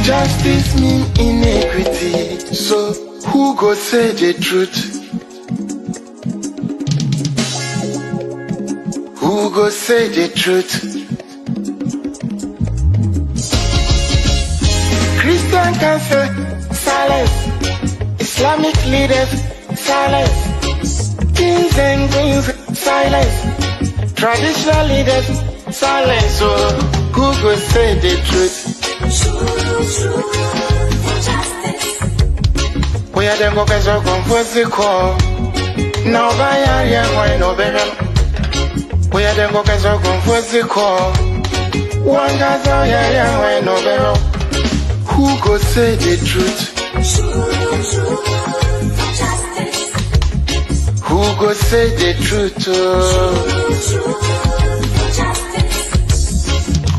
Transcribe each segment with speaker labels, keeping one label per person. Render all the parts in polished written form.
Speaker 1: Justice mean inequity. So who go say the truth? Who go say the truth? Christian can say silence. Islamic leaders silence. Kings and queens silence. Traditional leaders silence. So who go say the truth? We are the workers of composite call. Now by area, why no better? We are the workers of composite call. One guy's out here, why no better? Who go say the truth? Who go say the truth?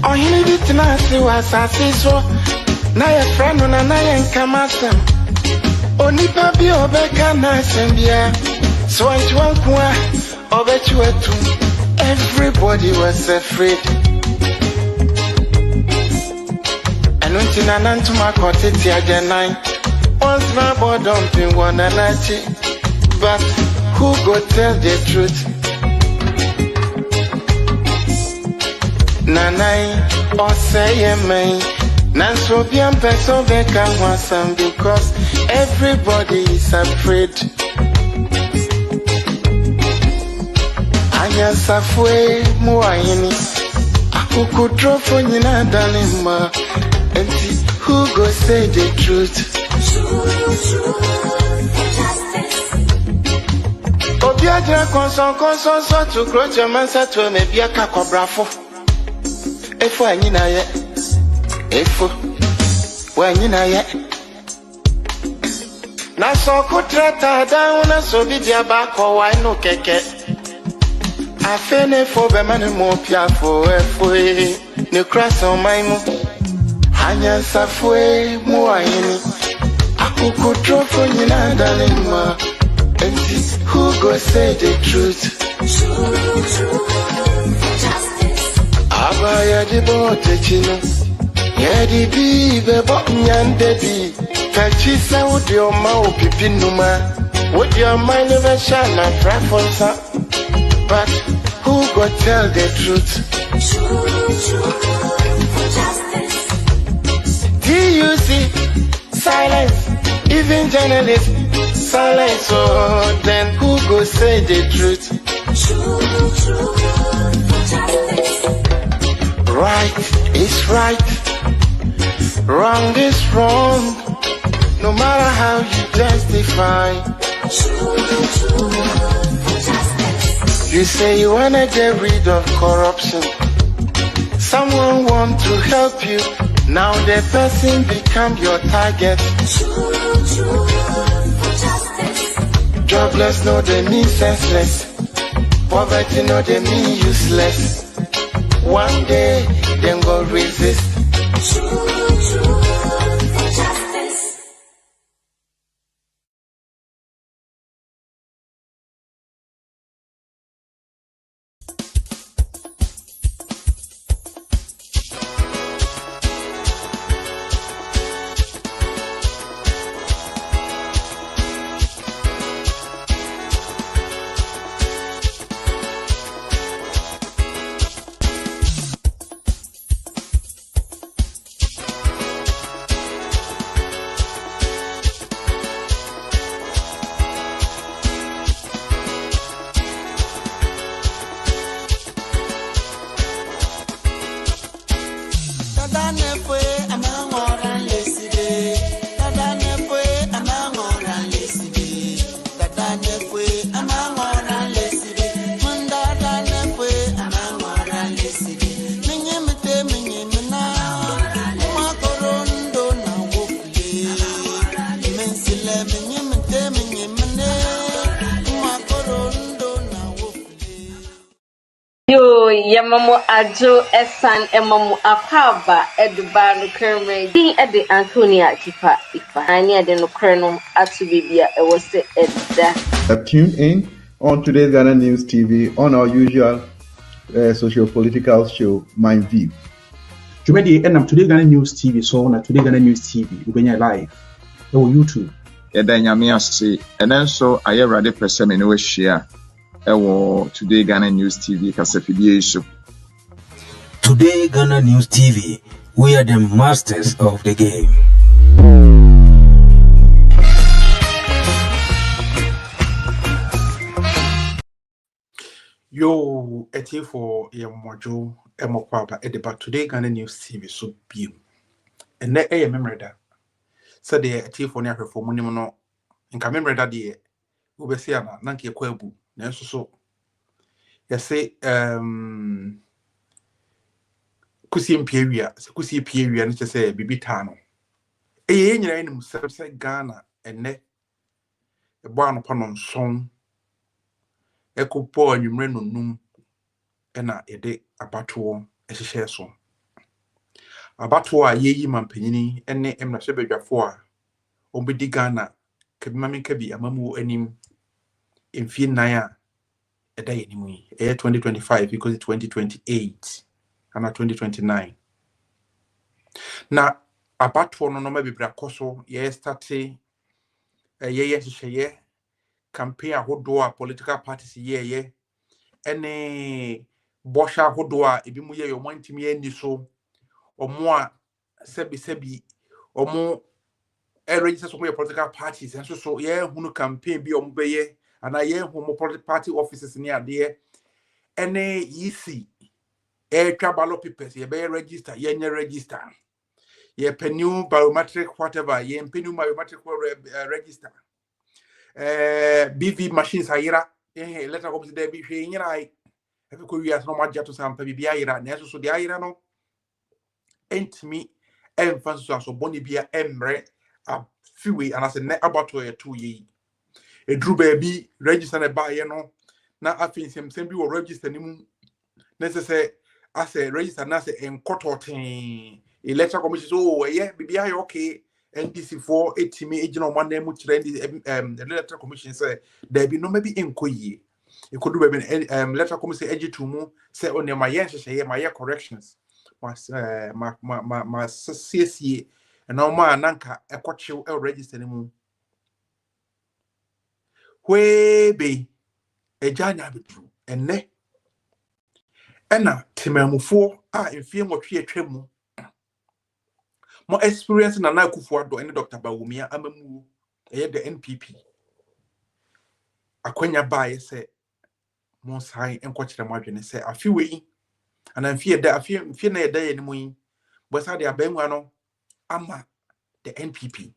Speaker 1: Oh, he needed to not see what I see so. Now your friend and I ain't come at them. Only papi obeka nice and yeah. So I won't bet you at two. Everybody was afraid. And when Tina to my cottage again nine. Once my boy dumping one and I cheat. But who go tell the truth? Nanai or say me. Nanso bien person beka wasam because everybody is afraid. Anya safwe muayini. Akuku drofo nyina dalima. Enti who go say the truth? Obiaja konson so to grow your mansa to me be a kakobrafo. Efo anyina ye. Efo when you know yet. Na so kutrata down so be dia back or why no keke. I fene for be man mo pia for efo no cross on my mo. Hanya safwe mo ayini. Akuku drofo nyina dalima. And who go say the truth? Abaya di bote chino. Yedi bi bebo nyande bi. Kachisa would your mouth pipinuma. Would your mind never shine and frafonsa? But who go tell the truth? TUC silence. Even journalists silence. So then who go say the truth? Right is right. Wrong is wrong, no matter how you justify. You say you wanna get rid of corruption. Someone want to help you, now the person become your target. Jobless, no they mean senseless. Poverty, no they mean useless. One day, then go resist.
Speaker 2: Yamamu Ajo Esan Emamu Akaba Eduba Nukreme Di Edi Antonia Kipa Ipa Ania de Nukrenum Atubibia Ewose Edda.
Speaker 3: Tune in on today's Ghana News TV on our usual socio-political show, Mind View.
Speaker 4: Jumedi and Today Ghana News TV so na Today Ghana News TV ubenya live on YouTube.
Speaker 5: Yɛda nyame ase ɛnɛ nso ayɛ awurade pɛ sɛ me ne wahyia ɛwɔ Today Ghana News TV kasafidie so.
Speaker 6: Today Ghana News TV, we are the masters of the game.
Speaker 7: Yo, eti for mojo emokwaba edeba Today Ghana News TV so biem. Ene memory da. Said the eti for ne ahwefo munim no nka memory da de ubesi ana na nke kwa abu na so yɛse kusie mpiawia se kusie piawia no kyese bibita no eye nyina nim sɛ Ghana ene ebo anopa no nson ekopo anwumre no num ena yɛde abato ɛhyehyɛ so abato a yeyi mampanyini ene emrahye badwafo a ombedi Ghana kabimame kabi amamu anim emfie nan a eda yenimu yi 2025 because 2028 and 2029 na abato no no mabibra koso ye starte ye hyehyɛ campaign ahodo a political parties ye ene bosha ahodo a ebi mu ye yomo ntimi ani so omo a sebi omo register some political parties and so ye hunu campaign bi omo beye ana ye hu political party offices ni ade ene yisi twa ballot papers ye be register ye nye register ye new biometric whatever ye new biometric register BV machines ayira letter comes there bi hwe nyina ai efe ko wiase no magya to sampa bibia ayira na so de ayira no entimi emfa so boni bia emre a fiwe anase ne abato ye to yi edru ba bi register na ba ye no na afinsem bi wo register ni mu necessary as a register na se enkototen electoral commission so ye bibia ye okay NDC for etimi ejina omana mu kire electoral commission say there be no maybe enkoyie ikodu be electoral commission ejitu mu say onema ye nhyehyeye ma ye corrections ma CSE na ma nanka ekwochew e register ni mu webe ejanya betru enne ena temamufo a enfie nwotwe atwam mo experience na Akufo Addo ene Dr. Bawumia amamu eye the NPP akwanya bae se mo sai enkwakire mo adwene se afiwe ana mfie na yeda ye ni mu yi bo sa de abenwa no ama the NPP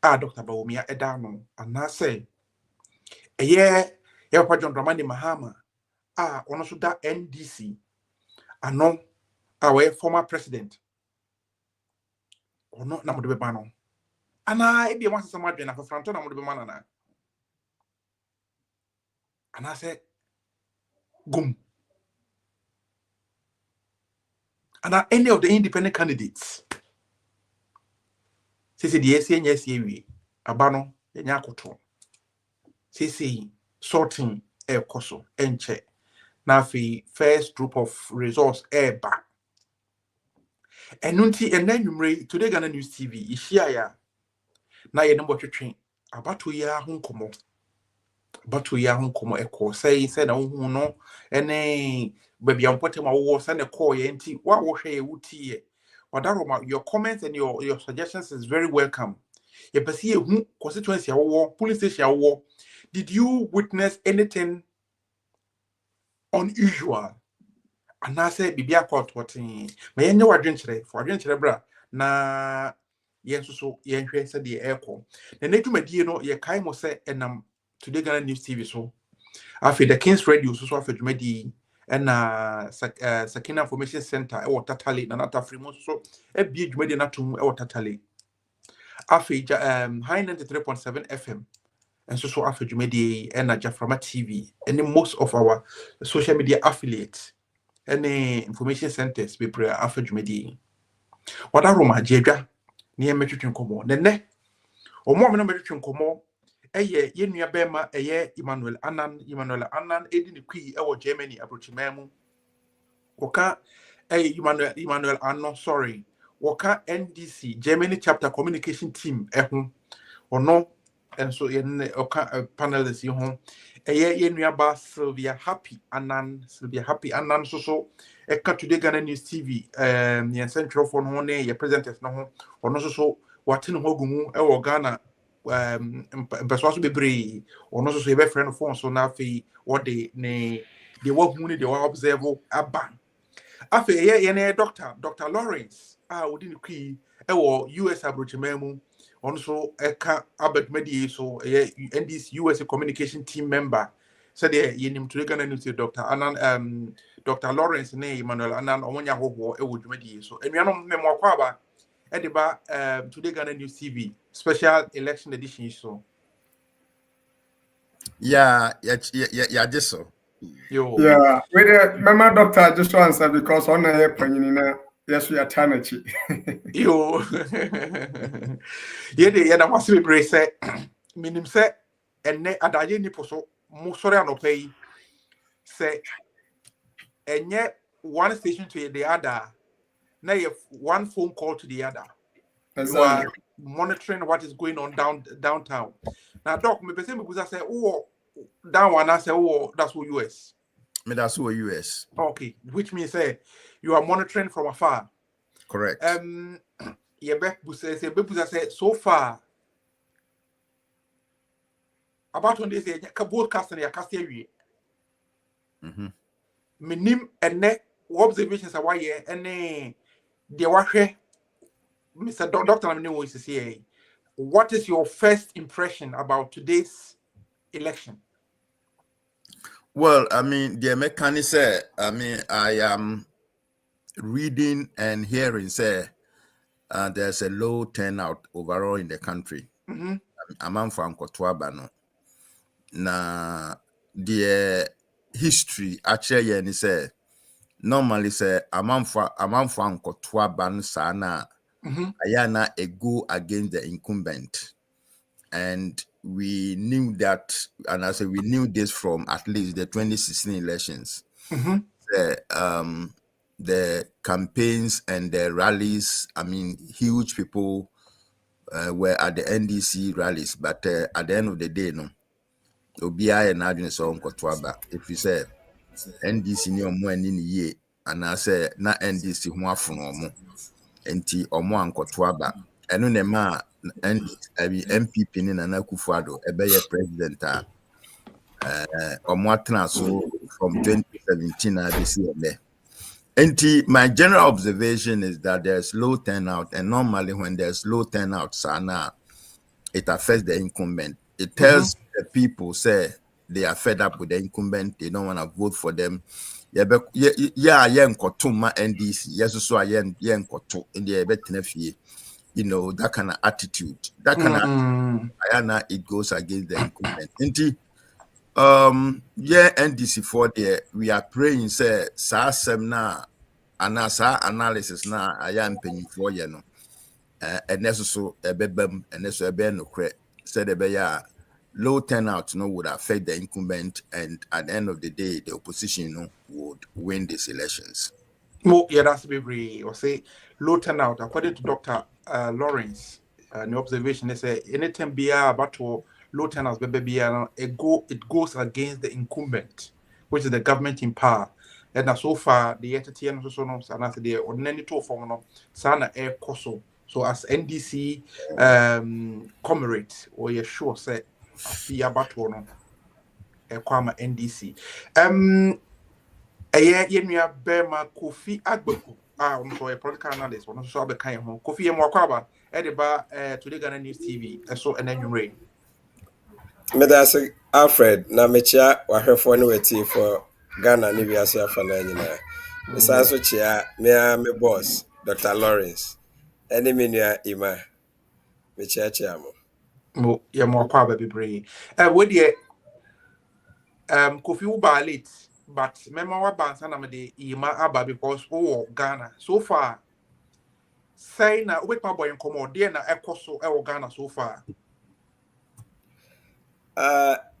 Speaker 7: a Dr. Bawumia eda no ana se eye ye kwa John Dramani Mahama a ono so da NDC ano a we former president ono na modebe ba no ana e bia wasesa madwe na fafranto na modebe mana na ana se gum ana any of the independent candidates sisi the SNSE wi aba no nya akoto sisi sorting e koso enche na fi first group of results eba enunti enanwumre Today Ghana News TV ihia ya na ye nembo twetwe abato ya ho nkomo eko say na hu no ene baby ampote ma wo say na call ye nti wa wo hwe ye wutie wadaroma your comments and your suggestions is very welcome ye pese ye hu constituency awo police station awo did you witness anything unusual and I say bibia court wotin ma yenye wadwenkyere bra na yenso yenhwe se de eko na nedwumadie no ye kai mo se enam Today Ghana News TV so afi the Kings Radio so afi dwumadie na Sakina Information Center e Watatale na Natafri mo so e bie dwumadie na tum e Watatale afi high 93.7 FM and so afi dwumadie na Jaframa TV and most of our social media affiliates any information centers be prayer after Jumedi. What are Roma Jedra near Metro Como? Nene or more than Metro Como, a year, Yenia Bema, a year, Emmanuel Annan, Edin Qui, our Germany, approaching Mamu. Oka, Emmanuel Ano, sorry. Waka NDC, Germany chapter communication team, or no, and so in panelists, you home. Ye nuaba Sylvia Happy Anan, so eka today Ghana News TV, yen central phone hone, ye presenters no, or no so, watin hogumu, Ghana, persuasion be brave, or no so a friend of phone, so now fee, what they work money, they were observe a after a Dr. Lawrence, within the key, US abrochimemu, also Eka Albert Medi, so and this US communication team member. Said ye nim to Ghana News Dr. Anan Dr. Lawrence ne Emmanuel Anan Omonya Hobo would Medi. So and we are no kwaba ediba today Ghana News TV special election edition so.
Speaker 8: Yeah, just so.
Speaker 7: Yo.
Speaker 9: Yeah, with Mama Doctor just answer because on the airplane, yes, we are Tanachi.
Speaker 7: Yo. Yede was be brave say minim say enne adaye ni poso mo sori anopay say enye one station to the other. Now you have one phone call to the other.
Speaker 9: Exactly.
Speaker 7: You are monitoring what is going on downtown. Now, Doc, me person because I say, oh, down one, I say, oh, that's what US.
Speaker 8: Me that's what US.
Speaker 7: Okay, which means say you are monitoring from afar.
Speaker 8: Correct.
Speaker 7: Say so far about when they say broadcast and cast area. Minim and ne observations are why and the washe Mr. Dr. Aminu is here. What is your first impression about today's election?
Speaker 8: Well, I mean, the mechanic say, I am reading and hearing say there's a low turnout overall in the country. Among from Kotwabano. Na the history actually say normally say among from Kotwaban sana ayana a go against the incumbent. And we knew that, and I said we knew this from at least the 2016 elections. The campaigns and the rallies, I mean, huge people were at the NDC rallies, but at the end of the day, no, Obiya and Adrian saw Kotwaba. If you say NDC ni omo ani ni ye, and I say na NDC ho afono omo, enti omo an Kotwaba. Eno ne ma MPP ni Nana Akufo-Addo ebeye president omo atena so from 2017 I see there. And my general observation is that there's low turnout, and normally when there's low turnout, sana, it affects the incumbent. It tells the people say they are fed up with the incumbent, they don't want to vote for them. NDC, yes, so I yen koto in the you know, that kind of attitude, that kind of it goes against the incumbent. NDC for there, we are praying say sa semna and sa analysis na I am paying for you know. And necessary ebebem and necessary no credit said low turnout would affect the incumbent, and at the end of the day the opposition would win these elections.
Speaker 7: Yeah, that's very or say low turnout according to Dr. Lawrence. The observation is anytime be about low turnout, it goes against the incumbent, which is the government in power. And so far, the entity and so on, and after the ordinary two form sana air coso. So as NDC comrades, or you sure say be about one NDC. Yenua Bema Kofi Agbeku. I'm sorry, a political analyst. One so be kind home. Kofi Mwakwaba, Ediba, today Ghana News TV. So and then you rain.
Speaker 10: Medasi Alfred, na mechia wahwefo ne weti for Ghana ni wiase afana nyina. Mesanso chia me boss Dr. Lawrence. Ene menua Ima. Mechia chia
Speaker 7: Mo ye Mwakwaba be brave. We dey Kofi uba late. But remember what Bansana me Ima Aba because Ghana so far. Say na we pa boy nkomo de na ekoso Ghana so far.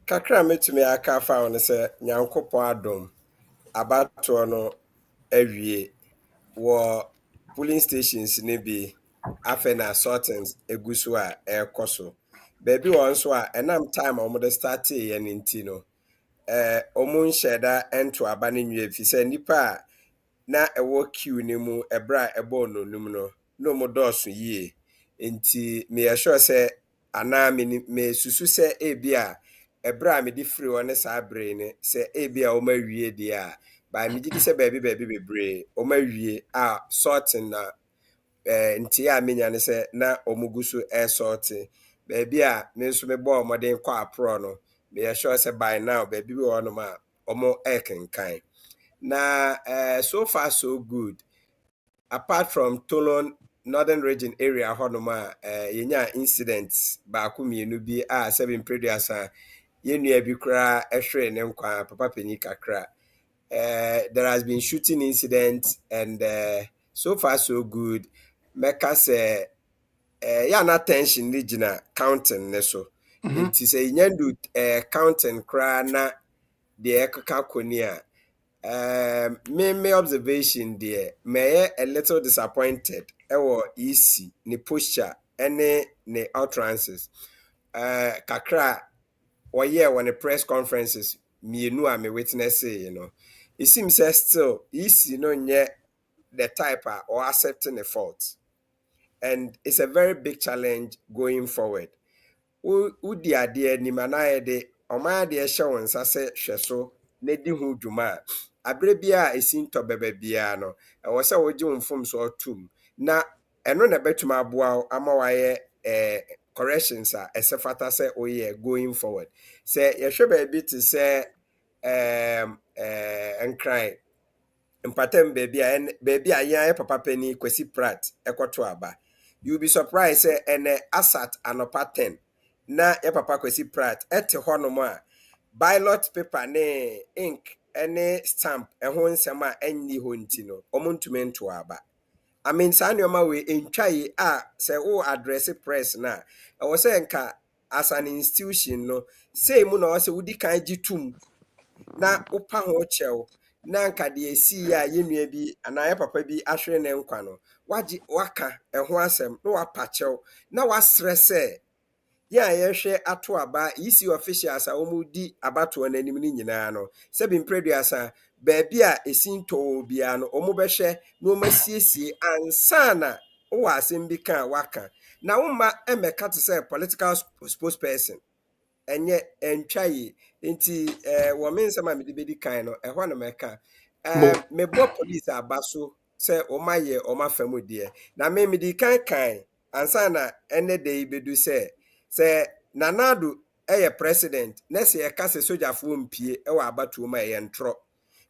Speaker 10: Kakra metumi aka fa on say Nyankopon adom abato no awie wɔ polling stations ne bi afei na sortings egu so a ɛrekɔ so. Baabi wɔ nso a ɛnam time a wɔde startee yɛ ne nti no ɔmo nhyɛ da ɛnto aba ne nwie fi sɛ nipa a na ɛwɔ queue ne mu ɛbra ɛbɔ n'onum no na ɔmo dɔɔso yie nti meyɛ sure sɛ anaa me susu sɛ ebi a ɛbra a mede firi hɔ ne saa bere ne sɛ ebi a ɔmo awie deɛ a ba megye di sɛ baabi bebree ɔmo awie a sorting na nti a menya ne sɛ na ɔmo gu so sorting baabi a me nso mebɔ ɔmɔden kɔ aprɔ no meyɛ sure sɛ by now baabi bi wɔ nom a ɔmo kenkan na so far so good apart from Tolon Northern Region area hɔnom a yɛnya incidents baako mmienu bi a sɛbi mpreduasa yɛnnua bi koraa ɛhwere ne nkwa papa panyi kakra. There has been shooting incidents and so far so good. Meka sɛ yana tension ne gyina counting ne so. Nti sɛ yɛnyandu counting koraa na deɛ ɛkeka kɔni a me observation there may a little disappointed ɛwɔ EC ne posture ɛne ne utterances kakra ɔyɛ wɔ ne press conferences mienu a me witness you know it seems that still EC no nyɛ the type or accepting the fault and it's a very big challenge going forward. Udi adeɛ ni manaye de ɔman adeɛ hyɛ wɔn nsa sɛ hwɛ so na di ho dwuma abere bia esi ntɔ bɛbɛ bia no ɛwɔ sɛ wɔgye wɔn fom so ɔtum na ɛno na betuma aboa ama wayɛ corrections a ɛsɛ fata sɛ oyɛ going forward sɛ yɛhwɛ baabi te sɛ nkran mpatam baabi a yɛn papa pani Kwesi Pratt ɛkɔto aba you be surprised sɛ ɛnɛ asat anopa 10 na yɛ papa Kwesi Pratt ɛte hɔ nom a ballot paper ne ink ene stamp ɛho nsɛm a ɛnni hɔ nti no ɔmo ntumi nto aba I mean saa nneɛma we ntwaye a sɛ wo address press na ɛwɔ sɛ nka as an institution no say mu na ɔsɛ wodi kan gye tum na wopa ho kyɛw na nka de esi a yɛnua bi anaa papa bi ahwere ne nkwa no wagye waka ɛho asɛm na wapa kyɛw na wasrɛ sɛ ya yɛhwɛ ato aba EC officials a wɔmudi abato n'anim ne nyinaa no sɛ bi mpreduasa baabi a esinto bia no wɔn bɛhwɛ na wɔn asiesie ansa na wɔ asɛm bi kan waka na wɔma emeka te sɛ political spokesperson enye entwaye nti wɔ me nsɛm a mede bedi kan no ɛhɔ na meka mebɔ police abaso sɛ wɔmayɛ ɔmafamu deɛ na me medi kan ansa na ene de bedu sɛ Nanado president na sɛ yɛka sɛ sojafoɔ mpie ɛwɔ abatuo ma yɛ ntro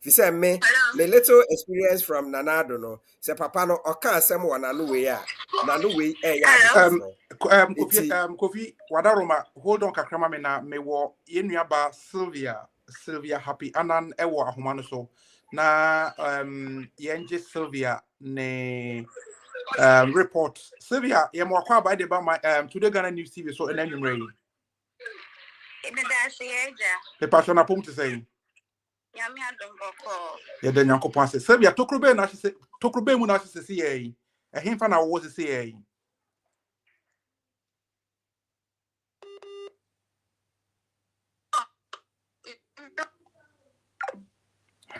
Speaker 10: fi sɛ me little experience from Nanado no sɛ papa no ɔka asɛm wɔ nano wei a nano wei
Speaker 7: Kofi Wadaroma hold on kakrama me na me wɔ yɛnua ba Sylvia Happy anan ɛwɔ ahoma no so na yɛngye Sylvia ne report Sylvia yɛmɔ akɔ aba de ba my Today Ghana News TV so ɛna nwumre yi Pepa na pom te sɛ
Speaker 11: Yami adomboko
Speaker 7: yɛda Nyankopɔn ase Sylvia tokrobe mu na ahye sɛ yɛ ɛhemfa na wo sɛ yɛ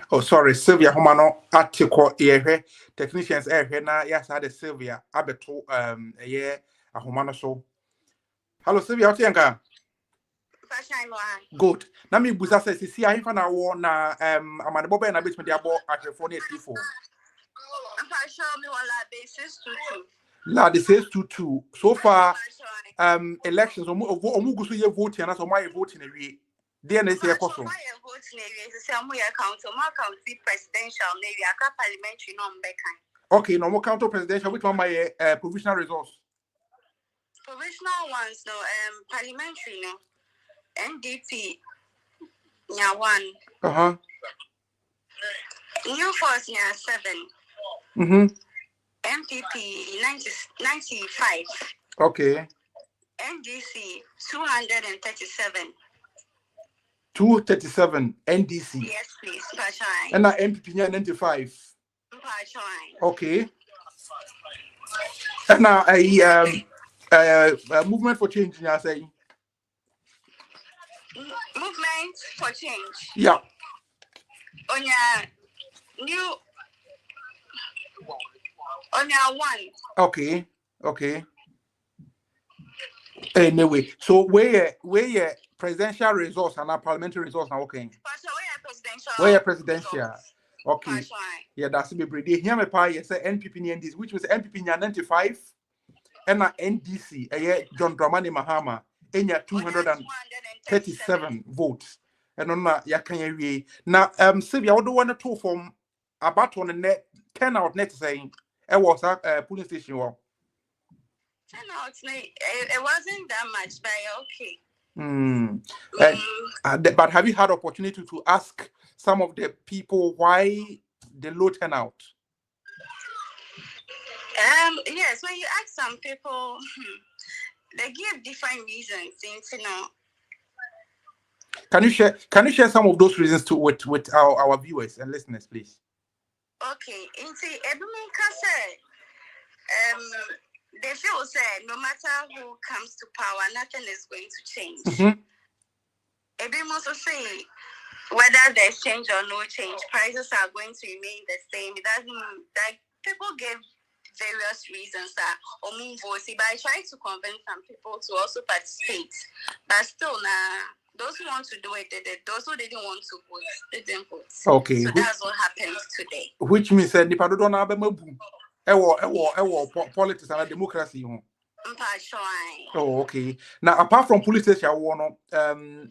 Speaker 7: Oh, sorry, Sylvia Homano article here technicians here na yes had Sylvia abeto a Homano so. Hello Sylvia, what you good. Na me busa say see I fa na wo na amane bobe na betme dia bo atefo na tifo.
Speaker 11: Afa show me wala basis 22.
Speaker 7: La the says 22. So far elections omu gusu ye vote na so my vote na wi. There na say ekoso.
Speaker 11: My vote na wi say amu ya council, my county presidential na wi aka parliamentary no mbekan.
Speaker 7: Okay, no more county presidential which one my provisional results.
Speaker 11: Provisional ones no parliamentary no. NDP nya 1. New Force nya 7. MPP 95.
Speaker 7: Okay.
Speaker 11: NDC 237.
Speaker 7: 237 NDC.
Speaker 11: Yes, please.
Speaker 7: And now MPP nya 95. Okay. And now a movement for change, you say.
Speaker 11: Movement for change.
Speaker 7: Yeah.
Speaker 11: On your one.
Speaker 7: Okay. Anyway, so where presidential resource and parliamentary resource now okay. Where presidential. Okay. Yeah, that's be brady. Here me pa say NPP NDC, which was NPP 95 and NDC, John Dramani Mahama, enya 237 votes. And on ya can we now Sylvia, what do want to talk from about on the net 10 out net saying it was a police station war.
Speaker 11: It wasn't that much, but okay.
Speaker 7: But have you had opportunity to ask some of the people why the low turnout?
Speaker 11: Yes, when you ask some people, they give different reasons, you know.
Speaker 7: Can you share some of those reasons with our viewers and listeners, please?
Speaker 11: Okay, they feel say no matter who comes to power, nothing is going to change. Everyone also say whether there's change or no change, prices are going to remain the same. It doesn't like people give various reasons that but I try to convince some people to also participate. But still those who want to do it, they did. Those who didn't want to vote, they didn't vote.
Speaker 7: Okay.
Speaker 11: So that's what happens today.
Speaker 7: Which means that the don't have a politics and democracy. Oh, okay. Now, apart from police station,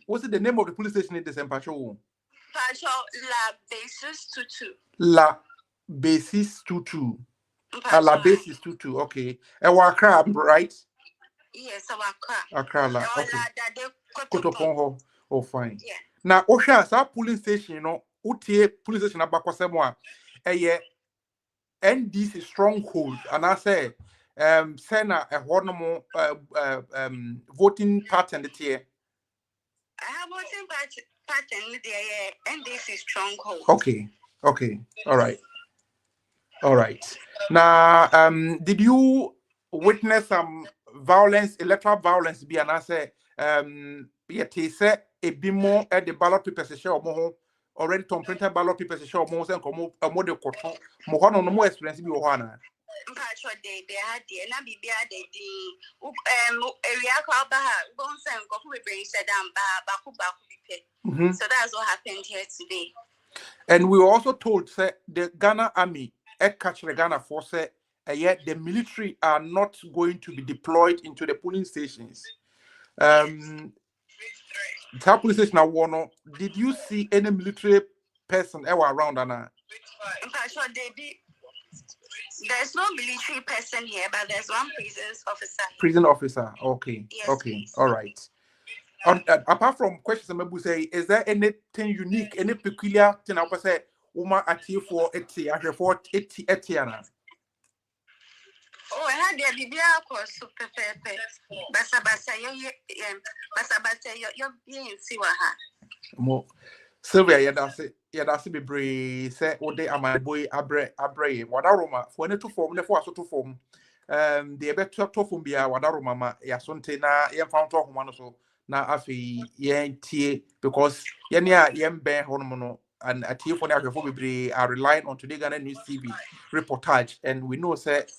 Speaker 7: what's the name of the police station in this Pacho?
Speaker 11: La Basis 22.
Speaker 7: La Basis 22. La Basis 22. Okay. Accra, right?
Speaker 11: Yes,
Speaker 7: Accra. Okay. Kotoponho. Oh, fine.
Speaker 11: Yeah.
Speaker 7: Now, Osha, police station, UTA police station abakwasemo a NDC stronghold, and I say Sena a horrible voting pattern the tier.
Speaker 11: I have voting pattern the NDC stronghold.
Speaker 7: Okay. All right. Now, did you witness some violence, electoral violence? Be and I say say a bit more at the ballot papers show more already to printed ballot papers show more and come a model cotton more no more experience be one.
Speaker 11: They had the Nabibia area called Bones and Goku bring said Baku. So that's what happened here today.
Speaker 7: And we were also told that the Ghana army catch the Ghana force yet the military are not going to be deployed into the polling stations. That police station now, did you see any military person ever around Anna?
Speaker 11: There's no military person here, but there's one
Speaker 7: prison officer. Okay.
Speaker 11: Yes,
Speaker 7: okay.
Speaker 11: Please.
Speaker 7: All right. Apart from questions, I'm say, is there anything unique, any peculiar thing I say, Uma at you for 80, I for 80.
Speaker 11: Oh, I had the Bibia course super pepe. Basa, you're being Siwaha.
Speaker 7: Sylvia, that's be brave. Say, oh, they are my boy, Abre, Wadaroma, for any two form, the force to form. The better to form be a Wadaroma, Yasonte, na, found to one so. Now, afi yen because yen ben honomono and a tea for the are relying on Today Ghana News TV reportage, and we know that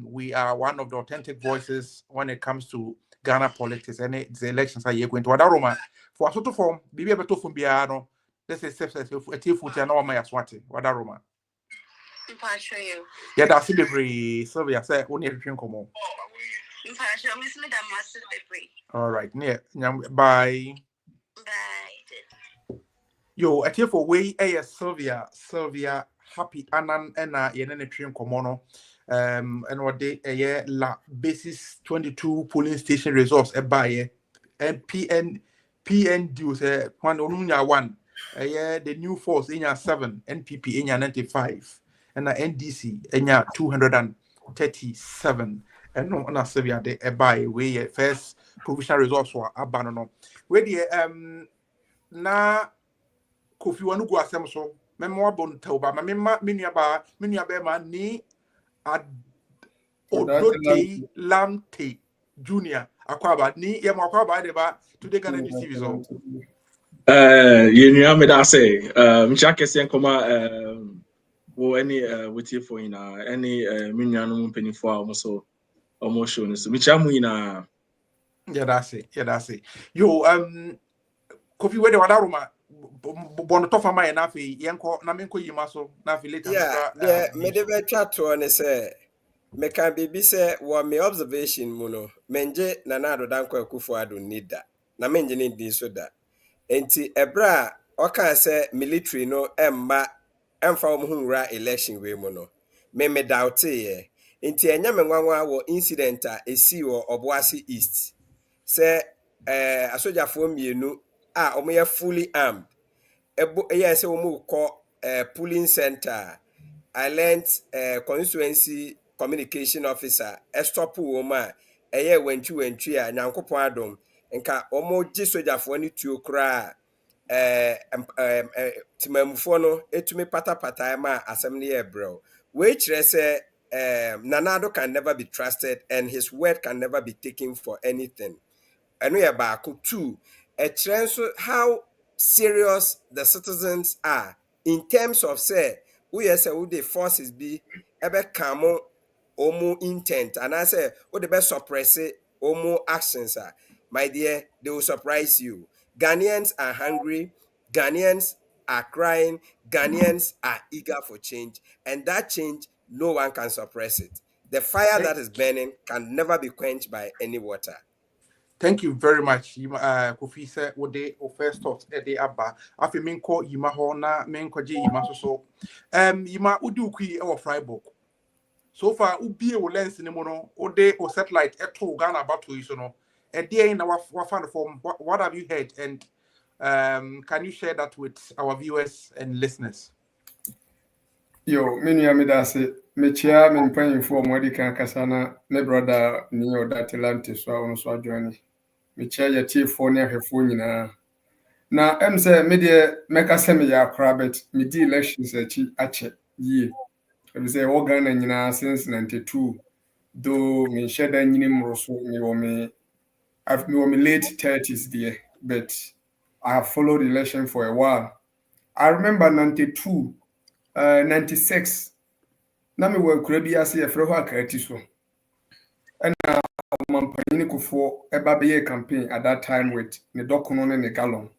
Speaker 7: we are one of the authentic voices when it comes to Ghana politics and the elections are going to Wadaroma for a sort of form. Be able to from Biano. This is a tea for Tiano Maya Swati Wadaroma. Yeah, that's the Sylvia said only a drink or more. All right, bye. Yo, a tear for way a Sylvia happy anan ena yenen train komono and what day a year la basis 22 polling station results a buy and PN dues one onunya 1 a year the new force in 7 NPP in 95 and NDC in 237 and no na Sylvia de a buy way first provisional results for abandon where the na Kofi wanu go asem so Memoir bon tauba, my miniaba, miniabema ni ad Odote Lamte Junior Aquaba ni Yamaquaba deba today Ghana News TV so.
Speaker 12: You me that say Mchake Senkoma or any with you for any minion penny for almost show so Michamu in
Speaker 7: Yeah, that's it. Yo, Kofi wede wadaruma bono tofa ma na fi yenko na menko yima so na fi later.
Speaker 10: Yeah, me de be twa to ne say me can be say what me observation mu no menje na na do danko Akufo-Addo nida na menje ne din so da enti ebra o kan say military no emma emfa wo hunra election we mu no me doubt ye enti enya me nwanwa wo incident a esi wo Obuasi East say asojafo mienu a omo fully armed yes omo call polling center. I learned constituency communication officer stop woman wentri a Nyankopon adom nka omo gisojafo ni tuo kra timamufo no etumi patapata ma asem ne ebro we kire say Nana Addo can never be trusted and his word can never be taken for anything. And we are back to a trend how serious the citizens are in terms of say we say who the forces be ebe kamo omu intent and I say who the best suppress omu actions are. My dear, they will surprise you. Ghanaians are hungry, Ghanaians are crying, Ghanaians are eager for change, and that change no one can suppress it. The fire that is burning can never be quenched by any water.
Speaker 7: Thank you very much. Kofi said what they first thought day abba. Afi menko yima ho na menko je yima so. Yima udu kwi e Freiburg. So far ubi e lens ni mo no ode o satellite eto Ghana battle yi so no. E dey na wa fan form what have you heard and can you share that with our viewers and listeners?
Speaker 9: Yo, menu amida se mechia me mpanyin fo modi kan kasana ne brother ni oda Talante so on so join mechia ya tifo ne ahwefo nyina na em se me de meka se me ya krabet me di elections ache ye we say wo Ghana nyina since 92 do me sheda nyini mroso me wo me late 30s there but I have followed the election for a while. I remember 92 96 na me wa kura bi ase e frɛ ho akati so na mampanyini kofo eba be campaign at that time with ne dokono ne gallon.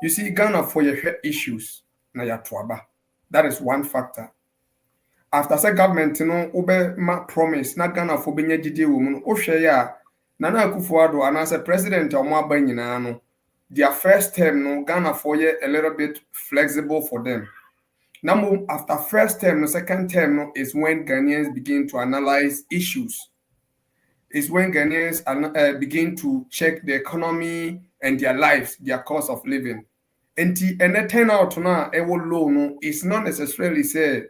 Speaker 9: You see Ghana for your issues na ya toaba. That is one factor. After say government no obe ma promise na Ghana for benya gide wo mu no o hwe ya Nana Akufo-Addo and as a president omo aba nyina no their first term no Ghana for a little bit flexible for them. Now, after first term, the second term is when Ghanaians begin to analyze issues. It's when Ghanaians begin to check the economy and their lives, their cost of living. And the turnout now, low, no, it's not necessarily say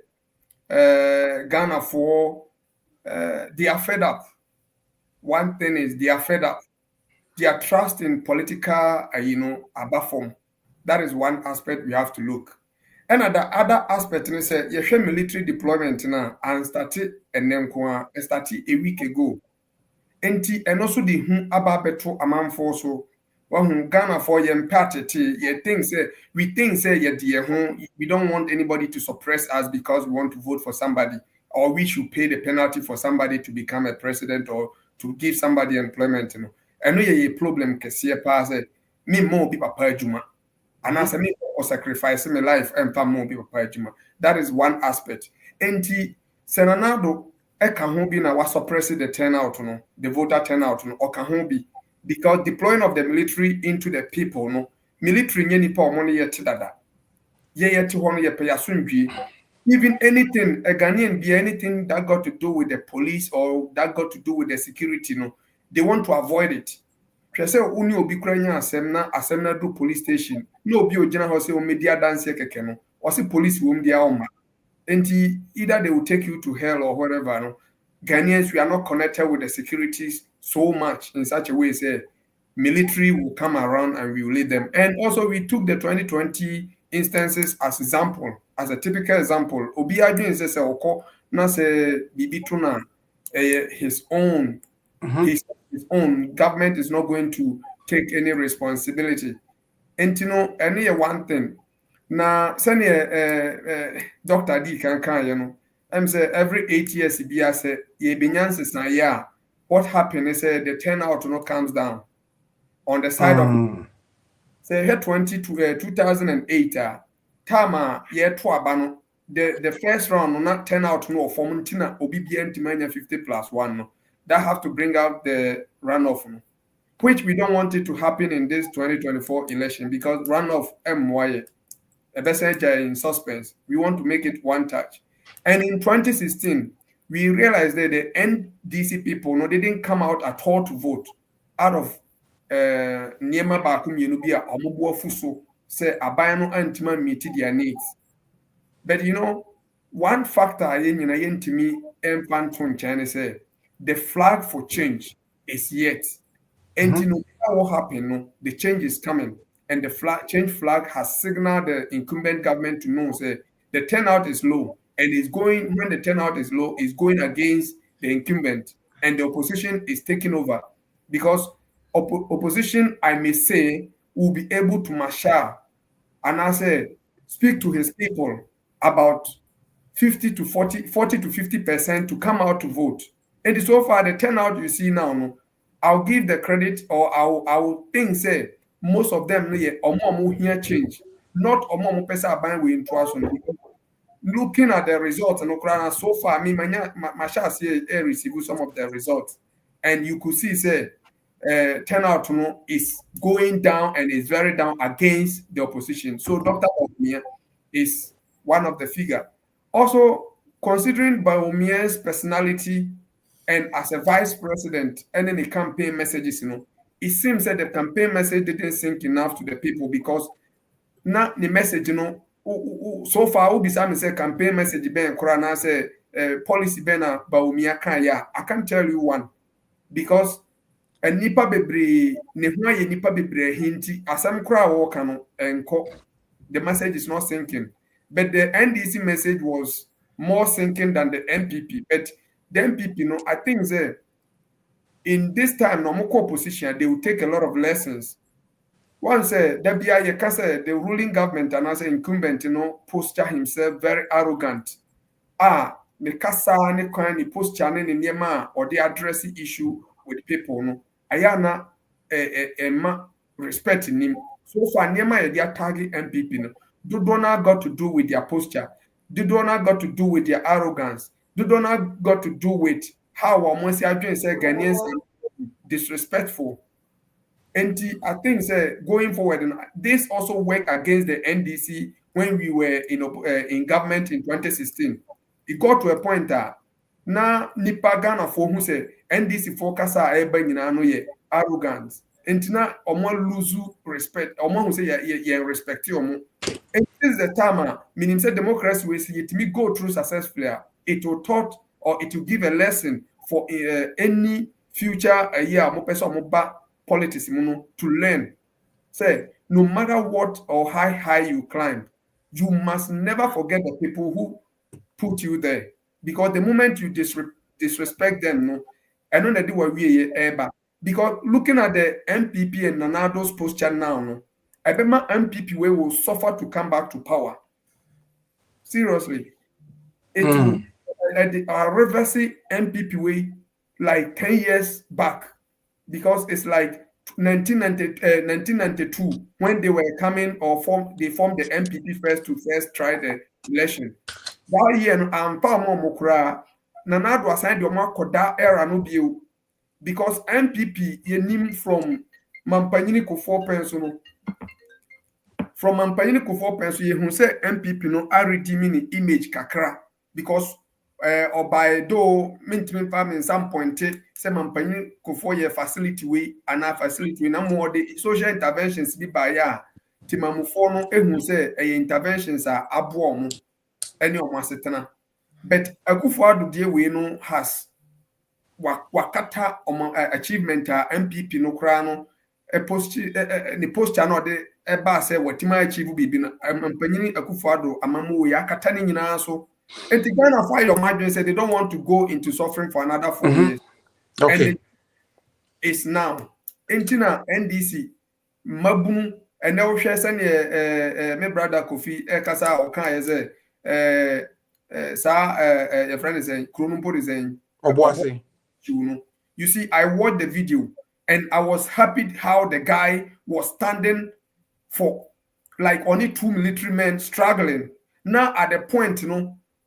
Speaker 9: Ghana for they are fed up. One thing is they are fed up. Their trust in political, form. That is one aspect we have to look. And the other aspect is say you military deployment now and started a week ago. And also the ababeto amanfo so when Ghana for your party we think we don't want anybody to suppress us because we want to vote for somebody or we should pay the penalty for somebody to become a president or to give somebody employment. I know a problem kesiye pass me more be papa juma. And as me or sacrificing my life and more people. That is one aspect. And Senanado can be now was suppressing the turnout, the voter turnout, or can be because deploying of the military into the people, military any power money yet dada. Ye to one year pay even anything a Ghanaian be anything that got to do with the police or that got to do with the security, they want to avoid it. Say uni obi kranya asemna do police station no obi ogina ho say o media dance keke no or say police wom dia oma enti either they will take you to hell or whatever no Ghanaians we are not connected with the securities so much in such a way say military will come around and we will lead them. And also we took the 2020 instances as as a typical example, Obi Adwin says oko na say bibi tuna his own his own government is not going to take any responsibility. And you know, any one thing. Now, send Dr. D can you know. I'm say every 8 years be say ye binyanses na yeah. What happened is the turnout no comes down on the side of say here 2008 tama year to abano the first round no not turn out no form tina obi bia 50 plus 1 no. That have to bring out the runoff no, which we don't want it to happen in this 2024 election because runoff MY a message in suspense. We want to make it one touch. And in 2016, we realized that the NDC people no, they didn't come out at all to vote out of Niema Bakum Yenubia Omubo Fuso say Abayano Antima meet their needs. But you know, one factor I to me and China say the flag for change is yet. And you know what happened, no, the change is coming. And the change flag has signaled the incumbent government to know say the turnout is low and it's going when the turnout is low, it's going against the incumbent and the opposition is taking over because opposition, I may say, will be able to marshal and I say speak to his people about 50 to 40 to 50% to come out to vote. And so far the turnout you see now, no, I'll give the credit or I'll think say most of them here change. Not looking at the results and so far, I mean, my receive some of the results, and you could see say turnout is going down and is very down against the opposition. So Dr. Bawumia is one of the figure. Also, considering Bawumia's personality and as a vice president and in the campaign messages, it seems that the campaign message didn't sink enough to the people because now the message, so far, we say campaign message ben Korana say policy ben Bawumia kan ya. I can tell you one because a nipa bebre nehua ye nipa bebre hinti asam kura woka no enko. The message is not sinking, but the NDC message was more sinking than the MPP. But the MPP, I think that in this time, no more opposition, they will take a lot of lessons. One said, the ruling government and as an incumbent, posture himself very arrogant. The kasa ne kwan ni posture ne niema or the addressing issue with people. No, ayana respecting him. So far, niema their target MPP. No, do not got to do with their posture. Do not got to do with their arrogance. Do not got to do with how Omosi Adwin say Ghanaians are disrespectful. And I think going forward, this also worked against the NDC when we were in government in 2016. It got to a point that now Nipa Ghana for who say NDC focus are arrogance. And now omo lose respect. Omo who say respect you. And this is the time meaning say democracy will see it me go through successfully. It will taught or it will give a lesson for any future year mo person mo ba politics to learn. Say no matter what or how high you climb, you must never forget the people who put you there. Because the moment you disrespect them, I know that they were ever. Because looking at the MPP and Nanado's posture now, I bet my MPP will suffer to come back to power. Seriously. It will reversing MPP way like 10 years back. Because it's like 1992 when they were coming or they formed the MPP first to try the election. That year, I'm far more mokra. Nanado assigned your mark that era no bill because MPP you name from Mampanini Kufuor Penso. From Mampanini Kufuor Penso, you say MPP no are redeeming the image kakra because or by do mint farm in some point say Mampanini Kufuor ye facility way and a facility no more the social interventions be by ya. Timamufono ehun say interventions are aboom. Any of my setana, but Akufo-Addo dear we no has wakata achievement MPP no krano a post the post channel de eba say wetima achieve bibi na ampanyini Akufo-Addo amamu ya kata ni nyina so enti Ghana for your margin say they don't want to go into suffering for another 4 years.
Speaker 7: Okay.
Speaker 9: And it's now enti na NDC mabunu and now share send my brother Kofi kasa o kan say your friend is saying Kronumpo is saying
Speaker 7: Obuasi.
Speaker 9: You see, I watched the video and I was happy how the guy was standing for like only 2 military men struggling. Now at the point,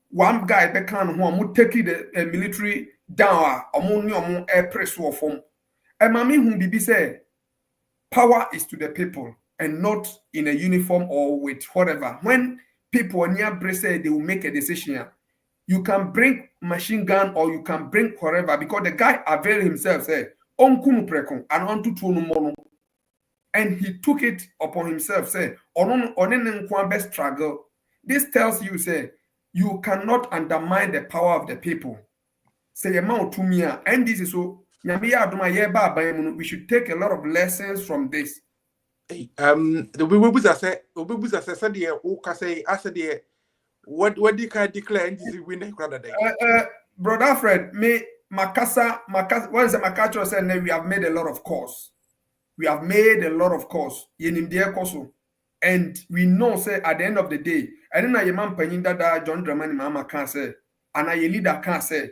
Speaker 9: one guy can who take the military down or air press or form. And Mami whom Bibi say power is to the people and not in a uniform or with whatever. When people near Bresse, they will make a decision. You can bring machine gun or you can bring whatever because the guy availed himself, say, and he took it upon himself, say, struggle. This tells you, say, you cannot undermine the power of the people. Say, and this is so, we should take a lot of lessons from this.
Speaker 7: The we said the say I said the what do you can declare this winner day?
Speaker 9: Brother Fred, me Makasa, what is the Makacho said? We have made a lot of calls. We have made a lot of calls in India also. And we know, say, at the end of the day, I don't know your man Penin that John Dramani Mama can say, and I leader can say,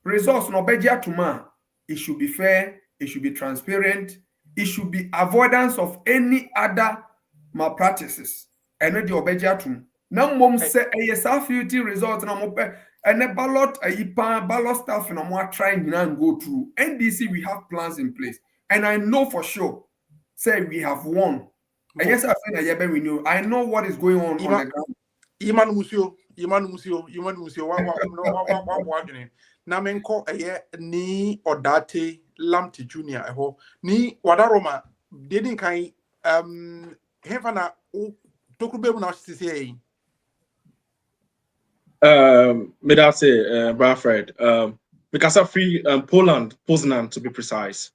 Speaker 9: results no beja to man. It should be fair, it should be transparent, it should be avoidance of any other malpractices. And the obeja now mom say a self-duty result and a ballot ballot stuff and I'm trying and go through. NDC we have plans in place. And I know for sure, say we have won. And yes, I know what is going on the ground.
Speaker 7: Iman Musio, Namenko ni Odate Lamti Junior ni Wadaroma didn't kind Hefana Tokube now say
Speaker 12: may I say Bradford because of free Poland Poznan to be precise.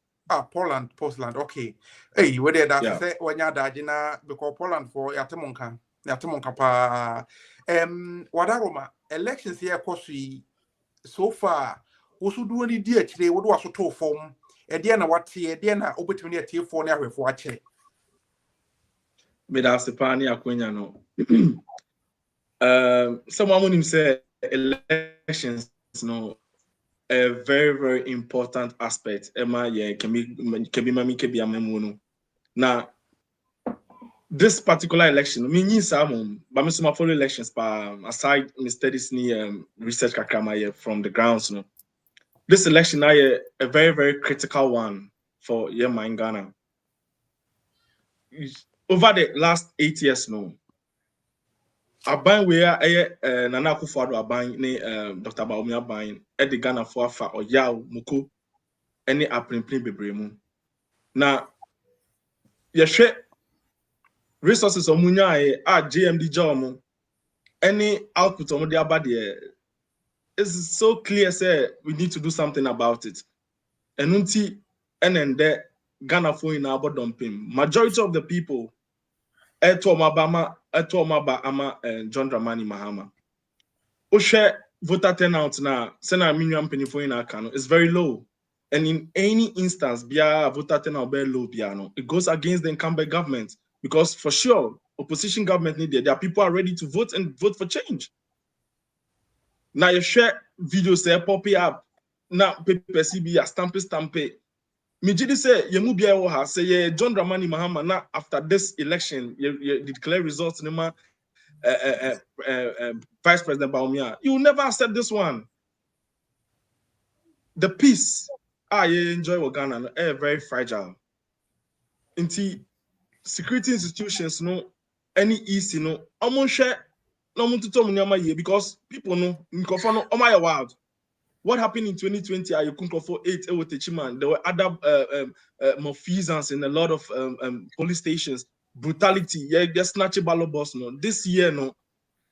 Speaker 7: Poland okay. Hey, whether that say when you're dajina because Poland for Yatamonka pa Wadaroma elections here kosi so far also do any dear today what was to form a dear na what here dear na opportunity at for near for watch
Speaker 12: me that's the pani akwenya no someone when him say elections no a very very important aspect Emma can be now this particular election me some but me some follow elections aside me studies research kakama from the grounds no this election now a very very critical one for in Ghana over the last 8 years no aban we Nana Akufo-Addo aban ne Dr. Bawumia aban e de Ghana for afa oyaw muko ene aprenpren bebre mu na yehwe resources omunya GMD job any output omo de aba there is so clear say we need to do something about it enunti enende Ghana for in our dumping majority of the people John Dramani Mahama. Oshe voter turnout now, Sena minimum penny for in our cano is very low. And in any instance, bia voter turnout very low piano. It goes against the incumbent government because for sure, opposition government needed. There are people are ready to vote and vote for change. Now you share videos say pop up. Now paper CB stamp. Mijidi say Yemubia Oha say John Dramani Mahama now after this election you declare results Nima Vice President Bawumia. You will never accept this one. The peace you enjoy Ghana very fragile. Inti security institutions no any easy no amon share no to because people know no wild. What happened in 2020? I couldn't for 8 There were other malfeasance in a lot of police stations. Brutality, just snatch a ballot boss. No, this year, no,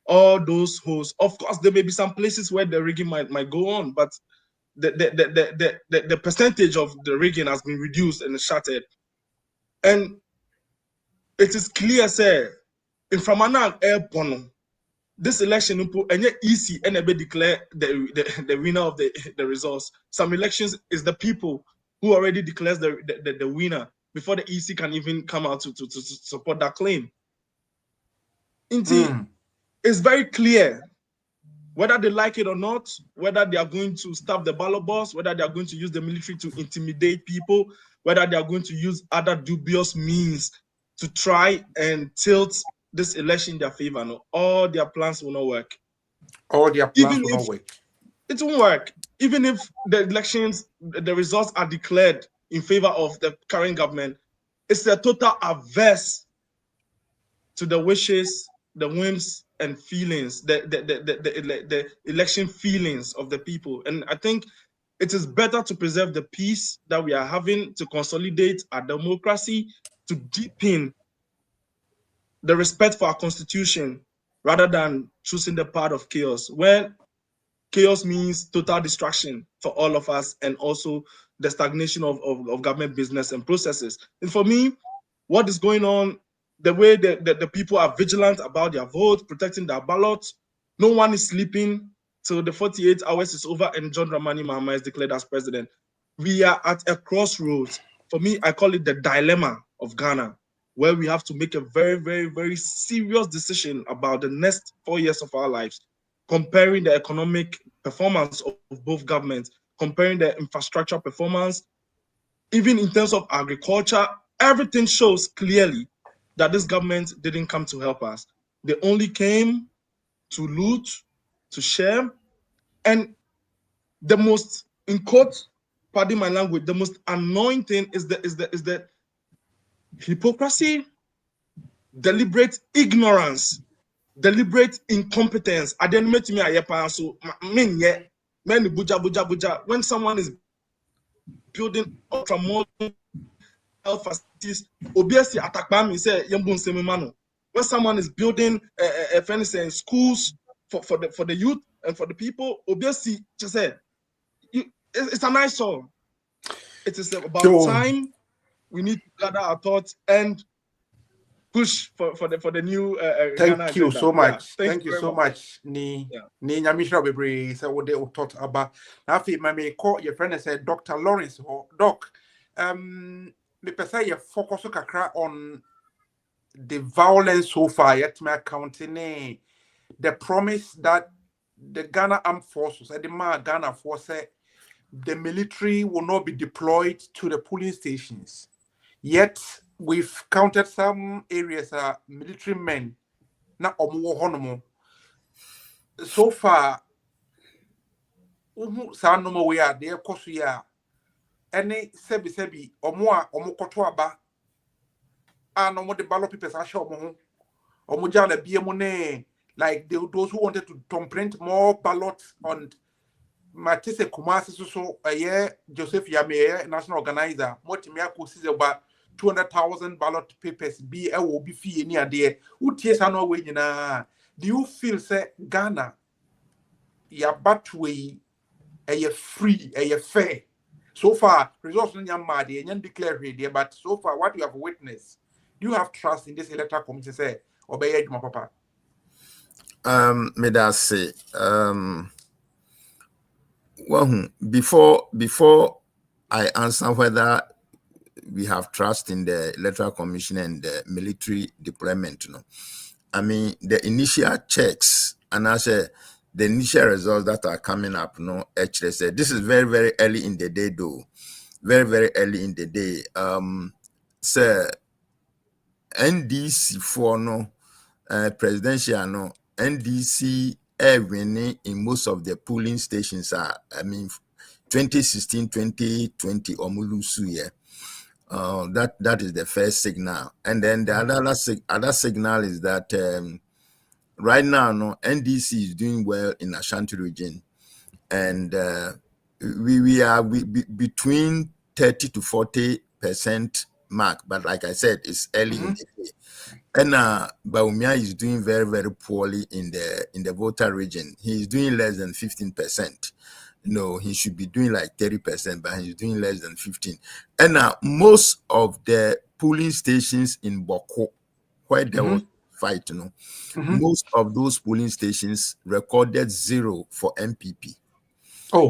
Speaker 12: all those hosts. Of course, there may be some places where the rigging might go on, but the percentage of the rigging has been reduced and shattered. And it is clear, sir, in Framana Airport, this election and yet easy and declare the winner of the results. Some elections is the people who already declares the winner before the EC can even come out to support that claim. Indeed, it's very clear whether they like it or not, whether they are going to stop the ballot box, whether they are going to use the military to intimidate people, whether they are going to use other dubious means to try and tilt this election in their favor. No, all their plans will not work.
Speaker 7: All their plans will not work.
Speaker 12: It won't work. Even if the elections, the results are declared in favor of the current government, it's a total averse to the wishes, the whims and feelings, the election feelings of the people. And I think it is better to preserve the peace that we are having, to consolidate our democracy, to deepen the respect for our constitution, rather than choosing the path of chaos, where chaos means total distraction for all of us, and also the stagnation of government business and processes. And for me, what is going on, the way the people are vigilant about their vote, protecting their ballots, no one is sleeping till the 48 hours is over and John Dramani Mahama is declared as president. We are at a crossroads. For me, I call it the dilemma of Ghana, where we have to make a very, very, very serious decision about the next 4 years of our lives, comparing the economic performance of both governments, comparing the infrastructure performance, even in terms of agriculture. Everything shows clearly that this government didn't come to help us. They only came to loot, to share, and the most, in quote, pardon my language, the most annoying thing is the hypocrisy, deliberate ignorance, deliberate incompetence. I didn't meet me so when someone is building ultra-modern health facilities, obviously attack me say when someone is building schools for the youth and for the people, obviously just say it's a nice song. It is about time we need to gather our thoughts and push for the new
Speaker 7: thank you so much.
Speaker 12: Yeah,
Speaker 7: thank you so much. Ni nyamishra bebre say what they thought about. Now if me call your friend and say Dr. Lawrence or Doc, me pesa you focus kakra on the violence so far, yet my counting the promise that the Ghana Armed Forces, the Ghana Force, the military will not be deployed to the polling stations. Yet we've counted some areas military men na omo so far no we are there course ya any sebi omo koto aba no the ballot papers are show omo jala biemu ne, like those who wanted to print more ballots on Matisse Kumasi so a year Joseph Yame national organizer Motimia Kusi about 200,000 ballot papers be a will be fee near there. Who tears are no way na? Do you feel say Ghana ya batway a free a fair? So far, results in your mad and declare here, but so far what you have witnessed, do you have trust in this electoral committee say obey my papa?
Speaker 8: May I say well, before I answer whether we have trust in the electoral commission and the military deployment, I mean the initial checks and I say the initial results that are coming up, actually say this is very, very early in the day though. Very, very early in the day. Sir NDC for presidential NDC winning in most of the polling stations are, I mean, 2016, 2020, Omulusu year. That is the first signal. And then the other signal is that right now, NDC is doing well in Ashanti region. And we are between 30 to 40% mark. But like I said, it's early in the day. And Bawumia is doing very, very poorly in the Volta region. He is doing less than 15%. no, he should be doing like 30%, but he's doing less than 15. And now most of the polling stations in Boko, where there was fight, most of those polling stations recorded 0 for MPP.
Speaker 7: Oh.